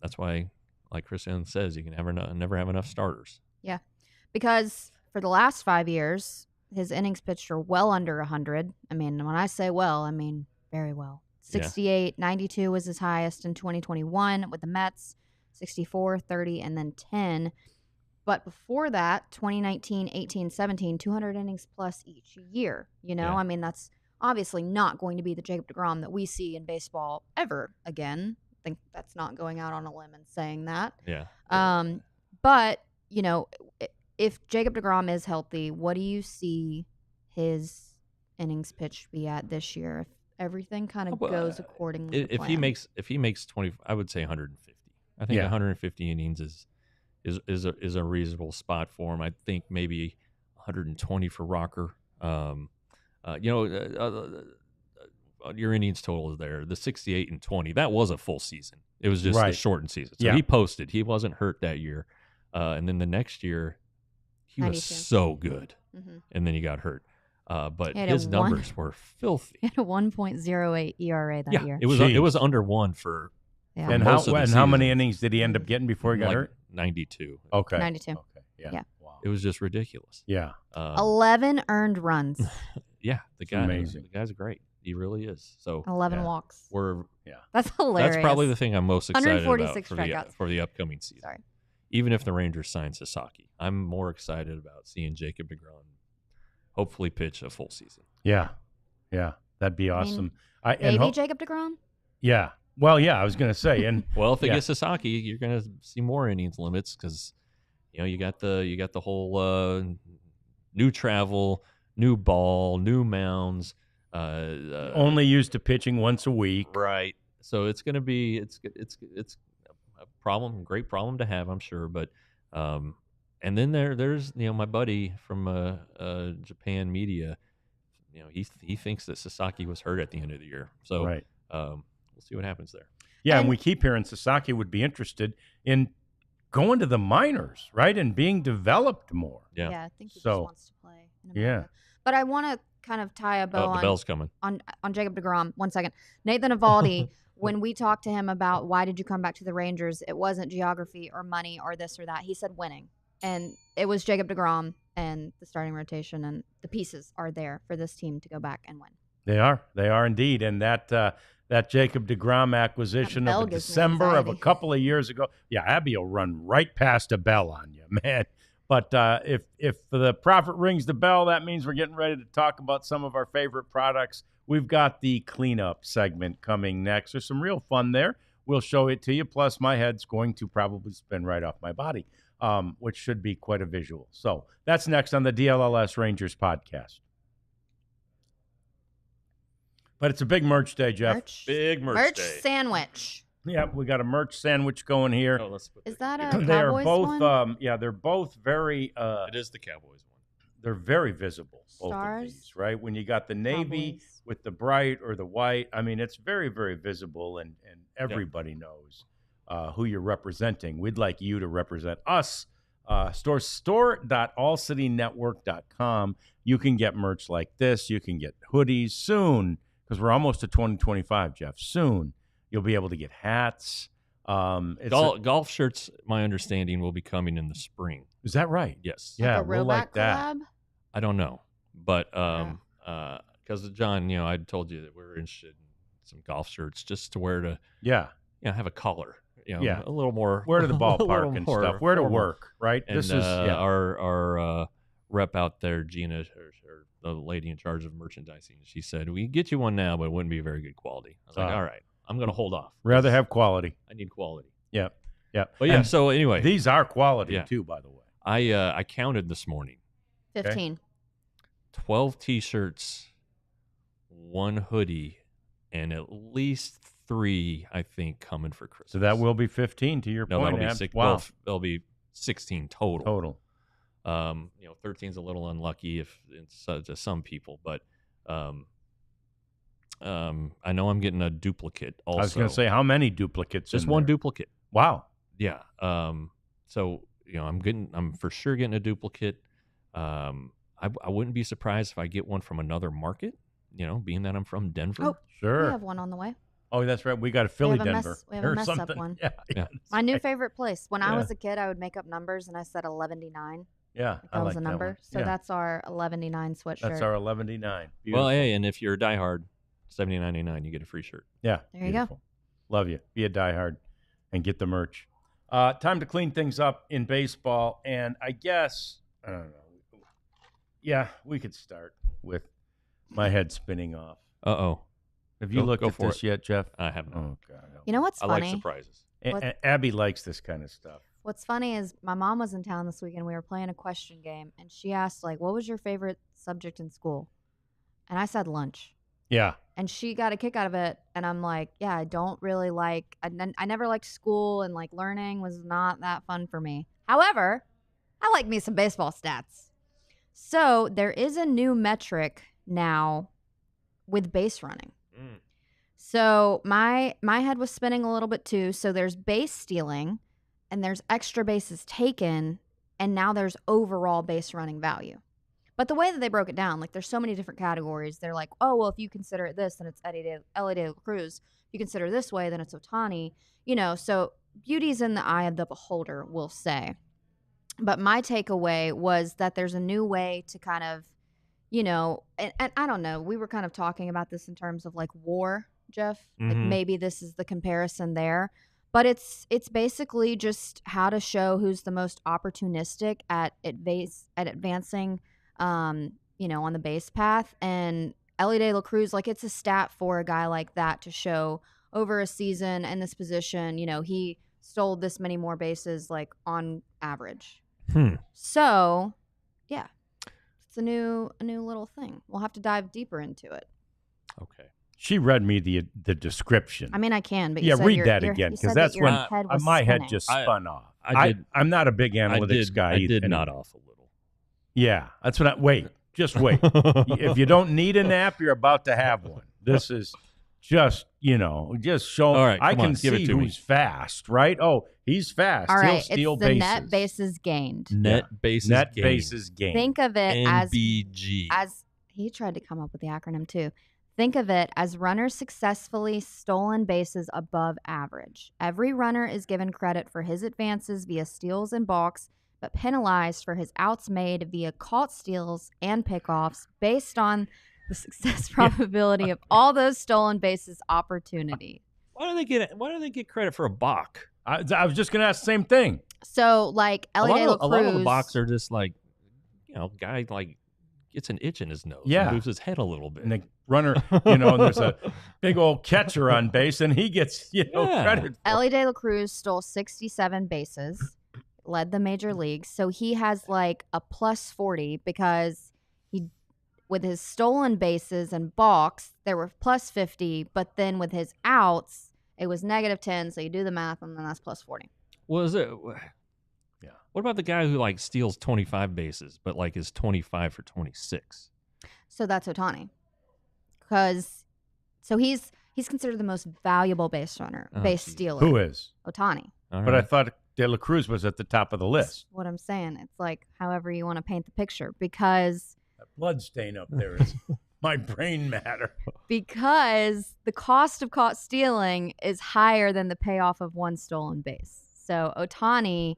C: that's why, like Christian says, you can never have enough starters. Yeah,
B: because for the last 5 years, his innings pitched are well under 100. I mean, when I say well, I mean very well. 68, 92 was his highest in 2021 with the Mets, 64, 30, and then 10. But before that, 2019, 18, 17, 200 innings plus each year. I mean, that's obviously not going to be the Jacob deGrom that we see in baseball ever again. I think that's not going out on a limb and saying that.
C: Yeah.
B: But, if Jacob deGrom is healthy, what do you see his innings pitched be at this year? If everything kind of goes accordingly to plan.
C: If he makes 20, I would say 150. I think 150 innings is a reasonable spot for him. I think maybe 120 for Rocker. Your innings total is there. The 68 and 20, that was a full season. It was just a shortened season. So he posted. He wasn't hurt that year. And then the next year, he 92. Was so good. And then he got hurt. But his numbers were filthy.
B: He had a 1.08 ERA that year.
C: It was under 1 for
A: and how many innings did he end up getting before he got hurt?
C: 92.
A: Okay.
B: 92.
A: Okay. Yeah.
C: Wow. It was just ridiculous.
A: Yeah.
B: 11 earned runs.
C: The guy, amazing. The guy's great. He really is. So
B: 11 walks. That's hilarious.
C: That's probably the thing I'm most excited about
B: for
C: the upcoming season.
B: Sorry.
C: Even if the Rangers sign Sasaki, I'm more excited about seeing Jacob deGrom hopefully pitch a full season.
A: Yeah. That'd be awesome.
B: Maybe Jacob deGrom?
A: Yeah. Well, I was going to say, and
C: well, if they get Sasaki, you're going to see more innings limits because you got the whole new travel, new ball, new mounds.
A: Only used to pitching once a week,
C: right? So it's going to be it's a problem, great problem to have, I'm sure. But and then there's my buddy from Japan media. He thinks that Sasaki was hurt at the end of the year. So
A: right.
C: We'll see what happens there.
A: Yeah, and we keep hearing Sasaki would be interested in going to the minors, right, and being developed more.
B: Yeah, I think he just wants to play in America. But I want to kind of tie a bow
C: the bell's coming.
B: on Jacob deGrom. 1 second. Nathan Eovaldi, when we talked to him about why did you come back to the Rangers, it wasn't geography or money or this or that. He said winning. And it was Jacob deGrom and the starting rotation, and the pieces are there for this team to go back and win.
A: They are indeed. And that Jacob deGrom acquisition of December of a couple of years ago. Yeah, Abby will run right past a bell on you, man. But if the prophet rings the bell, that means we're getting ready to talk about some of our favorite products. We've got the cleanup segment coming next. There's some real fun there. We'll show it to you. Plus, my head's going to probably spin right off my body, which should be quite a visual. So that's next on the DLLS Rangers podcast. But it's a big merch day, Jeff.
C: Big merch day.
B: Sandwich.
A: Yeah, we got a merch sandwich going here.
C: Oh, let's put
B: Is that a
A: They are
B: Cowboys
A: both,
B: one?
A: they're both very.
C: It is the Cowboys one.
A: They're very visible. Both
B: Stars?
A: of these, right? When you got the navy
B: Cowboys.
A: with the bright or the white, I mean, it's very, very visible, and everybody knows who you're representing. We'd like you to represent us. Store.allcitynetwork.com. You can get merch like this. You can get hoodies soon, because we're almost to 2025, Jeff. Soon you'll be able to get hats.
C: Golf shirts, my understanding, will be coming in the spring.
A: Is that right?
C: Yes.
A: Yeah,
B: Like a
A: we'll like
B: Roback
A: that.
B: collab?
C: I don't know, but because John, I told you that we were interested in some golf shirts just to wear to have a collar, a little more
A: where to the
C: a little
A: ballpark and
C: more
A: stuff, where to
C: formal.
A: work, right?
C: And
A: This is
C: our rep out there, Gina, or the lady in charge of merchandising. She said, "We can get you one now, but it wouldn't be very good quality." I was like, "All right, I'm going to hold off.
A: rather have quality.
C: I need quality."
A: Yeah, yeah.
C: But yeah,
A: And
C: so anyway,
A: these are quality
C: Yeah.
A: too, by the way.
C: I counted this morning.
B: 15.
C: 12 T-shirts, 1 hoodie, and at least 3, I think, coming for Christmas.
A: So that will be 15 to your
C: no,
A: point.
C: that'll be
A: Ab.
C: 6.
A: Wow,
C: There'll be 16 total.
A: total.
C: 13's a little unlucky if it's to some people, but I know I'm getting a duplicate. Also,
A: I was going to say, how many duplicates?
C: just
A: in
C: one
A: there?
C: duplicate.
A: Wow.
C: Yeah. So I'm for sure getting a duplicate. I wouldn't be surprised if I get one from another market. Being that I'm from Denver.
B: Oh,
A: Sure.
B: we have one on the way.
A: Oh, that's right. We got a Philly
B: have a mess-
A: Denver.
B: we have a
A: or
B: mess up
A: something.
B: one.
A: Yeah.
C: Yeah.
B: My new favorite place. When I
A: Yeah.
B: was a kid, I would make up numbers, and I said 11-9.
A: Yeah.
B: That was
A: like
B: a
A: that
B: number.
A: one.
B: So
A: Yeah.
B: that's our 11-9 sweatshirt.
A: That's our 11-9.
C: Well, hey, and if you're a diehard, $79.99, you get a free shirt.
A: Yeah.
B: There you go.
A: Beautiful. Love you. Be a diehard and get the merch. Time to clean things up in baseball. And I guess, I don't know. Yeah, we could start with my head spinning off.
C: Uh-oh.
A: Have you looked
C: go
A: at
C: for
A: this yet, Jeff?
C: I have not.
A: Oh, God.
B: You know what's
C: I
B: funny?
C: like surprises.
B: What-
A: Abby likes this kind of stuff.
B: What's funny is my mom was in town this weekend. We were playing a question game, and she asked, like, what was your favorite subject in school? And I said lunch.
A: Yeah.
B: And she got a kick out of it. And I'm like, yeah, I don't really like, I never liked school, and like learning was not that fun for me. However, I like me some baseball stats. So there is a new metric now with base running. So my head was spinning a little bit too. So there's base stealing, and there's extra bases taken, and now there's overall base running value. But the way that they broke it down, like there's so many different categories. They're like, oh, well, if you consider it this, then it's Ellie De La Cruz. If you consider it this way, then it's Ohtani. So beauty's in the eye of the beholder, we'll say. But my takeaway was that there's a new way to kind of, and I don't know, we were kind of talking about this in terms of like WAR, Jeff. Like
C: Mhm.
B: maybe this is the comparison there. But it's basically just how to show who's the most opportunistic at advancing, on the base path. And Ellie De La Cruz, like it's a stat for a guy like that to show over a season in this position, he stole this many more bases, like on average. So, yeah, it's a new little thing. We'll have to dive deeper into it.
C: Okay.
A: She read me the description.
B: I mean, I can, but
A: Yeah,
B: you said
A: read
B: your-
A: that
B: your-
A: again,
B: you
A: 'cause
B: said that
A: that's
B: your
A: when
B: head was
A: my head
B: spinning.
A: just spun off.
C: I did-
A: I'm not a big analytics guy.
C: I did
A: anyway.
C: nod off a little.
A: Yeah, that's what just wait. If you don't need a nap, you're about to have one. This is just show.
C: All right,
A: I
C: come
A: can
C: on, give it
A: see
C: to me.
A: who's fast, right? Oh, he's fast.
B: All
A: He'll
B: right,
A: steal
B: it's the
A: bases.
B: net bases gained.
C: Net bases
A: Net
C: gained.
A: bases gained.
B: Think of it as
C: NBG.
B: he tried to come up with the acronym too. Think of it as runners successfully stolen bases above average. Every runner is given credit for his advances via steals and balks, but penalized for his outs made via caught steals and pickoffs based on the success probability of all those stolen bases opportunity.
C: Why do they get credit for a balk?
A: I was just going to ask the same thing.
B: So, like Ellie De La
C: A lot of the
B: Cruz,
C: balks are just like, guy like gets an itch in his nose.
A: Yeah.
C: And moves his head a little bit.
A: And the runner, and there's a big old catcher on base, and he gets,
C: Yeah.
A: credit for
B: Ellie De La Cruz stole 67 bases, led the major leagues. So he has like a plus 40 because with his stolen bases and balks, there were plus 50. But then with his outs, It was -10, so you do the math, and then that's +40.
C: Was it?
A: Yeah.
C: What about the guy who like steals 25 bases, but like is 25 for 26?
B: So that's Ohtani. So he's considered the most valuable base runner, base stealer.
A: Who is?
B: Ohtani.
A: But I thought De La Cruz was at the top of the list.
B: That's what I'm saying. It's like however you want to paint the picture, because
A: That blood stain up there is my brain matter.
B: Because the cost of caught stealing is higher than the payoff of one stolen base. So Ohtani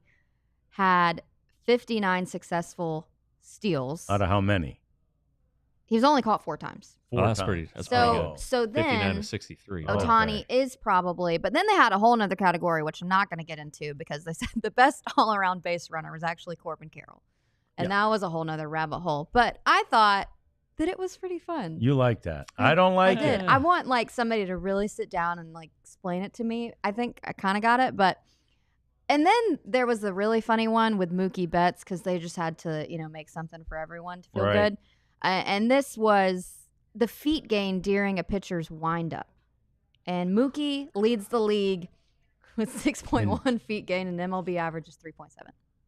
B: had 59 successful steals.
A: Out of how many?
B: He was only caught 4 times.
C: That's pretty good.
B: So
C: 59
B: then
C: to 63.
B: Ohtani is probably, but then they had a whole nother category, which I'm not going to get into because they said the best all-around base runner was actually Corbin Carroll. And that was a whole nother rabbit hole. But I thought that it was pretty fun.
A: You like that. I don't like it.
B: I want like somebody to really sit down and like explain it to me. I think I kind of got it, but and then there was a really funny one with Mookie Betts because they just had to, make something for everyone to feel good. And this was the feet gain during a pitcher's windup. And Mookie leads the league with 6.1 feet gain, and MLB average is 3.7.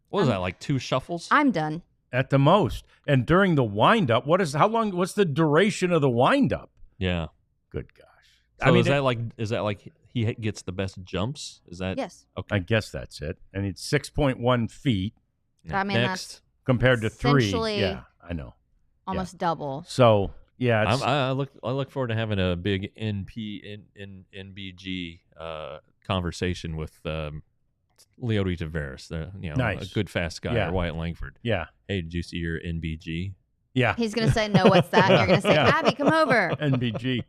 C: What was that, like 2 shuffles?
B: I'm done.
A: At the most. And during the windup, what's the duration of the windup?
C: Yeah.
A: Good gosh.
C: So is that like he gets the best jumps? Is that
B: Yes.
C: Okay.
A: I guess that's it. And it's 6.1 feet
B: I mean,
C: Next.
A: compared to 3.
B: essentially
A: Yeah, I know.
B: almost double.
A: So, yeah. It's,
C: I look forward to having a big NBG conversation with Leody Taveras,
A: Nice.
C: a good fast guy,
A: Yeah.
C: or Wyatt Langford.
A: yeah.
C: Hey, did you see your NBG?
A: Yeah.
B: He's going to say, no, what's that? And you're going to say,
A: Yeah.
B: Abby, come over.
A: NBG.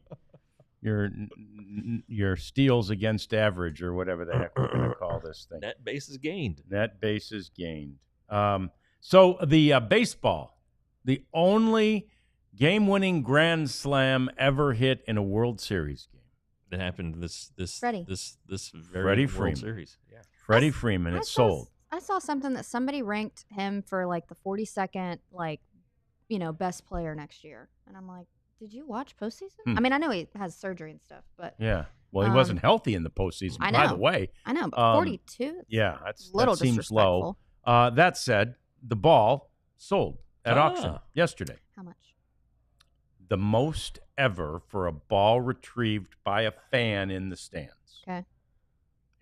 A: Your steals against average or whatever the heck we're going to call this thing.
C: Net bases gained.
A: Net bases gained. So the baseball, the only game-winning grand slam ever hit in a World Series game.
C: That happened this
B: Freddie.
C: this very
A: Freddie
C: World
A: Freeman.
C: Series. Yeah.
A: Freddie Freeman, it sold.
B: I saw something that somebody ranked him for like the 42nd, best player next year. And I'm like, did you watch postseason? I mean, I know he has surgery and stuff, but
A: Yeah. Well, he wasn't healthy in the postseason,
B: I
A: by
B: know.
A: the way.
B: I know, but 42?
A: Yeah,
B: a little
A: that seems low.
B: disrespectful.
A: That said, the ball sold at
C: Ah.
A: auction yesterday.
B: How much?
A: The most ever for a ball retrieved by a fan in the stands.
B: Okay.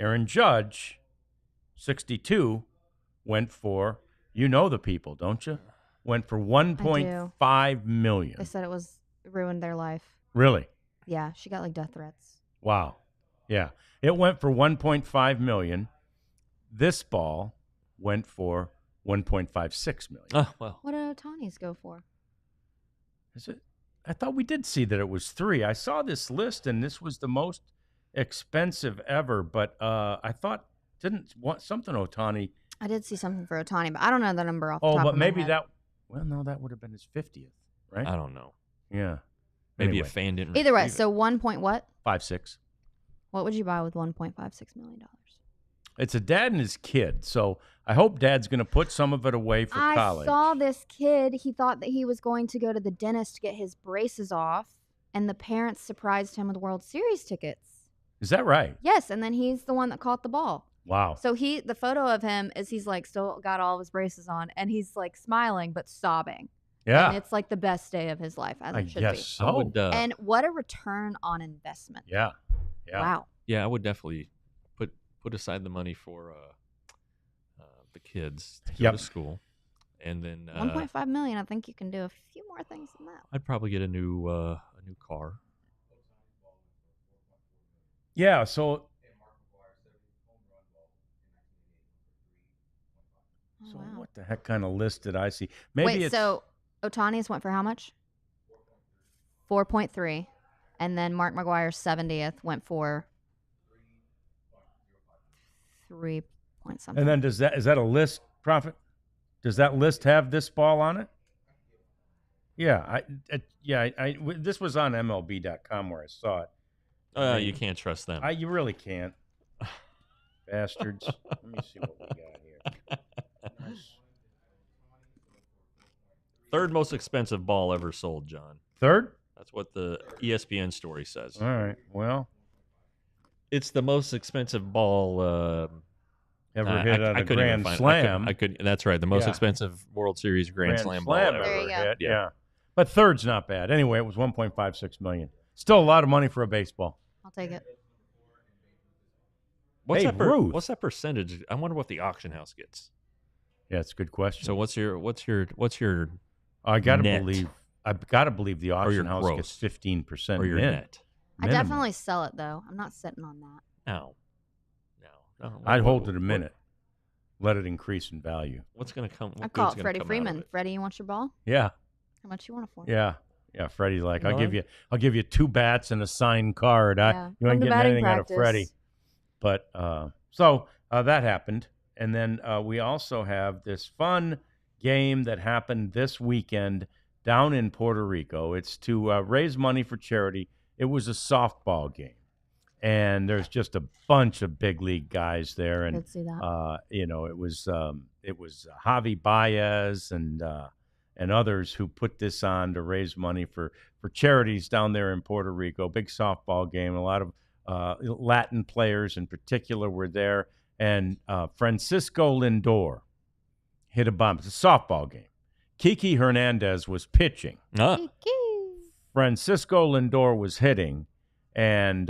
A: Aaron Judge, 62, went for, the people, don't you? Went for $1.5 million.
B: They said it ruined their life.
A: Really?
B: Yeah, she got like death threats.
A: Wow. Yeah. It went for $1.5 million. This ball went for $1.56 million.
C: Oh, well.
B: What did Ohtani's go for?
A: Is it? I thought we did see that it was 3. I saw this list, and this was the most expensive ever. But I thought something Ohtani.
B: I did see something for Ohtani, but I don't know the number off the top
A: Oh, but
B: of my
A: maybe
B: head.
A: that. Well, no, that would have been his 50th, right?
C: I don't know.
A: Yeah.
C: Maybe
A: Anyway,
C: a fan didn't.
B: Either way,
C: retrieve it.
B: so 1 point what?
A: 5.6.
B: What would you buy with $1.56 million?
A: It's a dad and his kid, so I hope Dad's going to put some of it away for college.
B: I saw this kid. He thought that he was going to go to the dentist to get his braces off, and the parents surprised him with World Series tickets.
A: Is that right?
B: Yes, and then he's the one that caught the ball.
A: Wow.
B: So the photo of him is he's like still got all of his braces on, and he's like smiling but sobbing.
A: Yeah.
B: And it's like the best day of his life, as
A: I
B: it should
A: guess
B: be.
A: so.
C: I would,
B: And what a return on investment.
A: Yeah. Yeah.
B: Wow.
C: yeah, I would definitely put aside the money for the kids to go to school, and then
B: 1.5 million. I think you can do a few more things than that.
C: I'd probably get a new car.
A: Yeah. So.
B: Oh,
A: So
B: wow.
A: what the heck kind of list did I see? Maybe
B: Wait,
A: it's
B: so Ohtani's went for how much? 4.3. And then Mark McGuire's 70th went for 3 point something.
A: And then is that a list, Prophet? Does that list have this ball on it? Yeah, this was on MLB.com where I saw it.
C: You can't trust them.
A: You really can't. Bastards. Let me see what we got here.
C: Third most expensive ball ever sold, John.
A: Third?
C: That's what the ESPN story says.
A: All right. Well,
C: It's the most expensive ball
A: Ever hit on
C: I
A: a
C: couldn't even
A: Grand
C: find-
A: Slam.
C: I couldn't. That's right. The most
A: Yeah.
C: expensive World Series Grand Slam ball
A: ever
C: ever.
B: There you go.
A: hit.
C: Yeah.
A: Yeah. But third's not bad. Anyway, it was $1.56 million. Still a lot of money for a baseball.
B: I'll take it.
C: What's
A: Hey,
C: that
A: Ruth.
C: What's that percentage? I wonder what the auction house gets.
A: Yeah, it's a good question.
C: So what's your
A: I gotta
C: net?
A: believe the
C: your
A: auction house
C: gross?
A: gets 15%
C: or your
A: mint.
C: net?
B: I
A: Minimum.
B: definitely sell it though. I'm not sitting on that.
C: No.
A: I'd hold it a minute. Let it increase in value.
C: What's going to come?
B: I call it Freddie Freeman. Freddie, you want your ball?
A: Yeah.
B: How much you want it for?
A: Yeah. Yeah. Freddie's like,
C: You know
A: I'll give you 2 bats and a signed card.
B: Yeah.
A: You ain't
B: Come to
A: getting
B: batting
A: anything out of
B: practice.
A: Freddie. But so that happened. And then we also have this fun game that happened this weekend down in Puerto Rico. It's to raise money for charity. It was a softball game. And there's just a bunch of big league guys there. And
B: Could see that.
A: it was Javi Baez and others who put this on to raise money for charities down there in Puerto Rico. Big softball game. A lot of Latin players in particular were there. And Francisco Lindor hit a bomb. It's a softball game. Kiki Hernandez was pitching. Francisco Lindor was hitting. And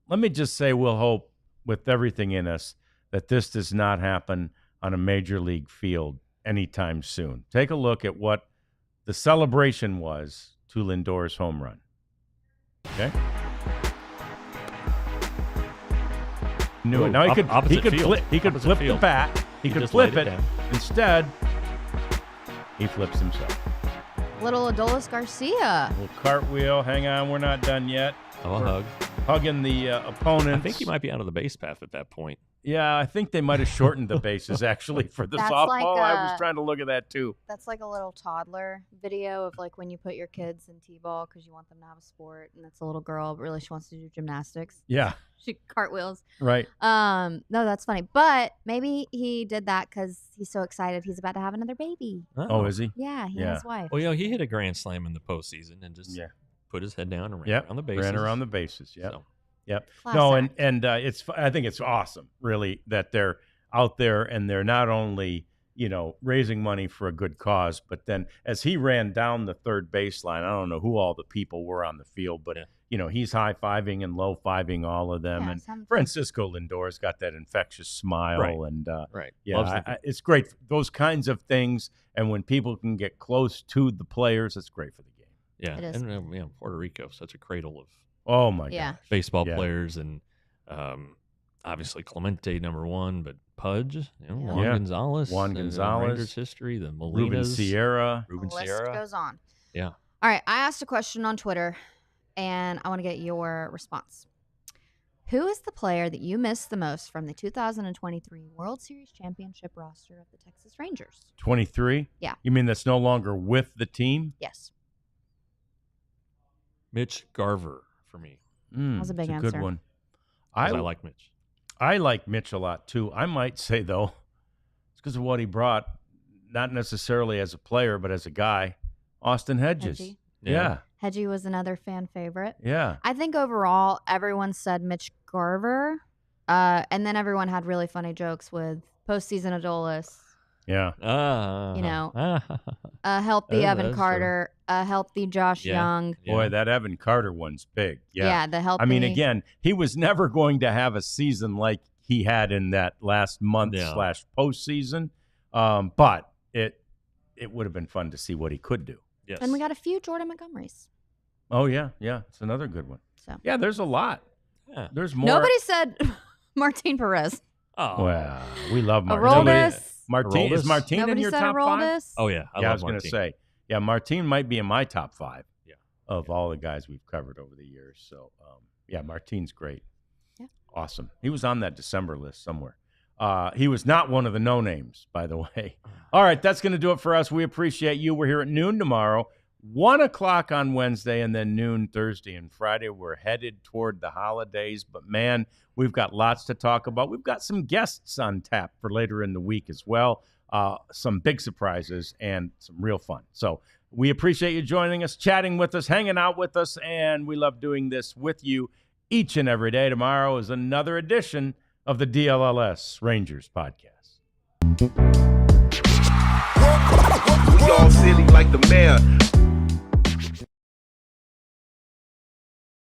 A: let me just say, we'll hope with everything in us that this does not happen on a major league field anytime soon. Take a look at what the celebration was to Lindor's home run. Okay? Knew it. Now he could flip the bat. He could flip it. Instead, he flips himself.
B: Little Adolis Garcia.
A: Little cartwheel. Hang on, we're not done yet.
C: Oh, a hug.
A: Hugging the opponents.
C: I think he might be out of the base path at that point.
A: Yeah, I think they might have shortened the bases actually for the
B: That's
A: softball.
B: like
A: I was trying to look at that too.
B: That's like a little toddler video of like when you put your kids in t-ball because you want them to have a sport, and it's a little girl, but really she wants to do gymnastics.
A: Yeah,
B: She cartwheels.
A: right.
B: No, that's funny. But maybe he did that because he's so excited he's about to have another baby.
A: Oh, is he?
B: Yeah, he
A: Yeah.
B: and his wife.
C: Well, he hit a grand slam in the postseason and just put his head down and ran around the bases.
A: Ran around the bases. Yep.
C: So,
A: Yep.
B: Class
A: No,
B: act.
A: and I think it's awesome, really, that they're out there and they're not only raising money for a good cause, but then as he ran down the third baseline, I don't know who all the people were on the field, but he's high fiving and low fiving all of them,
B: Yeah,
A: and
B: some-
A: Francisco Lindor's got that infectious smile,
C: Right.
A: and
C: right.
A: yeah, it's great those kinds of things, and when people can get close to the players, it's great for the game.
C: Yeah.
B: It is.
C: And Puerto Rico, such a cradle of
A: Oh my
B: Yeah.
A: gosh.
C: baseball
A: Yeah.
C: players, and obviously Clemente #1, but Pudge, Juan
A: Yeah.
C: Gonzalez,
A: Juan Gonzalez,
C: Rangers history, the Molinas,
A: Ruben Sierra.
C: Ruben
B: the list
C: Sierra.
B: goes on.
C: Yeah.
B: All right, I asked a question on Twitter, and I want to get your response. Who is the player that you missed the most from the 2023 World Series Championship roster of the Texas Rangers?
A: 23?
B: Yeah.
A: You mean that's no longer with the team?
B: Yes.
C: Mitch Garver for me.
B: was a big
A: That's a
B: answer.
A: good one.
C: 'Cause I like Mitch.
A: I like Mitch a lot too. I might say though, it's because of what he brought, not necessarily as a player, but as a guy. Austin Hedges.
B: Hedgie.
A: Yeah.
B: Hedgie was another fan favorite.
A: Yeah.
B: I think overall, everyone said Mitch Garver, and then everyone had really funny jokes with postseason Adolis,
A: Yeah.
B: a healthy
C: That
B: Evan
C: is true.
B: Carter, a healthy Josh
C: Yeah.
B: Young.
A: Boy, that Evan Carter one's big. Yeah.
B: Yeah, the healthy.
A: I mean, again, he was never going to have a season like he had in that last month
C: Yeah.
A: / postseason. But it would have been fun to see what he could do.
C: Yes.
B: And we got a few Jordan Montgomerys.
A: Oh yeah. Yeah. It's another good one.
B: So
A: Yeah. There's a lot.
C: Yeah.
A: There's more.
B: nobody said Martin Perez.
C: Oh.
A: Well, we love Martin.
B: Aroldis.
A: Martin is
C: Aroldis?
A: Martin in
B: Nobody
A: your
B: said
A: top 5?
B: Aroldis.
C: Oh yeah.
A: I
C: love
A: was going to
C: Martin.
A: say, yeah, Martin might be in my top 5
C: Yeah.
A: of all the guys we've covered over the years. So, yeah, Martin's great.
B: Yeah.
A: Awesome. He was on that December list somewhere. He was not one of the no-names, by the way. All right, that's going to do it for us. We appreciate you. We're here at noon tomorrow, 1 o'clock on Wednesday, and then noon Thursday and Friday. We're headed toward the holidays, but, man, we've got lots to talk about. We've got some guests on tap for later in the week as well. Some big surprises and some real fun. So we appreciate you joining us, chatting with us, hanging out with us, and we love doing this with you each and every day. Tomorrow is another edition of the DLLS Rangers podcast.
D: We all silly like the mayor.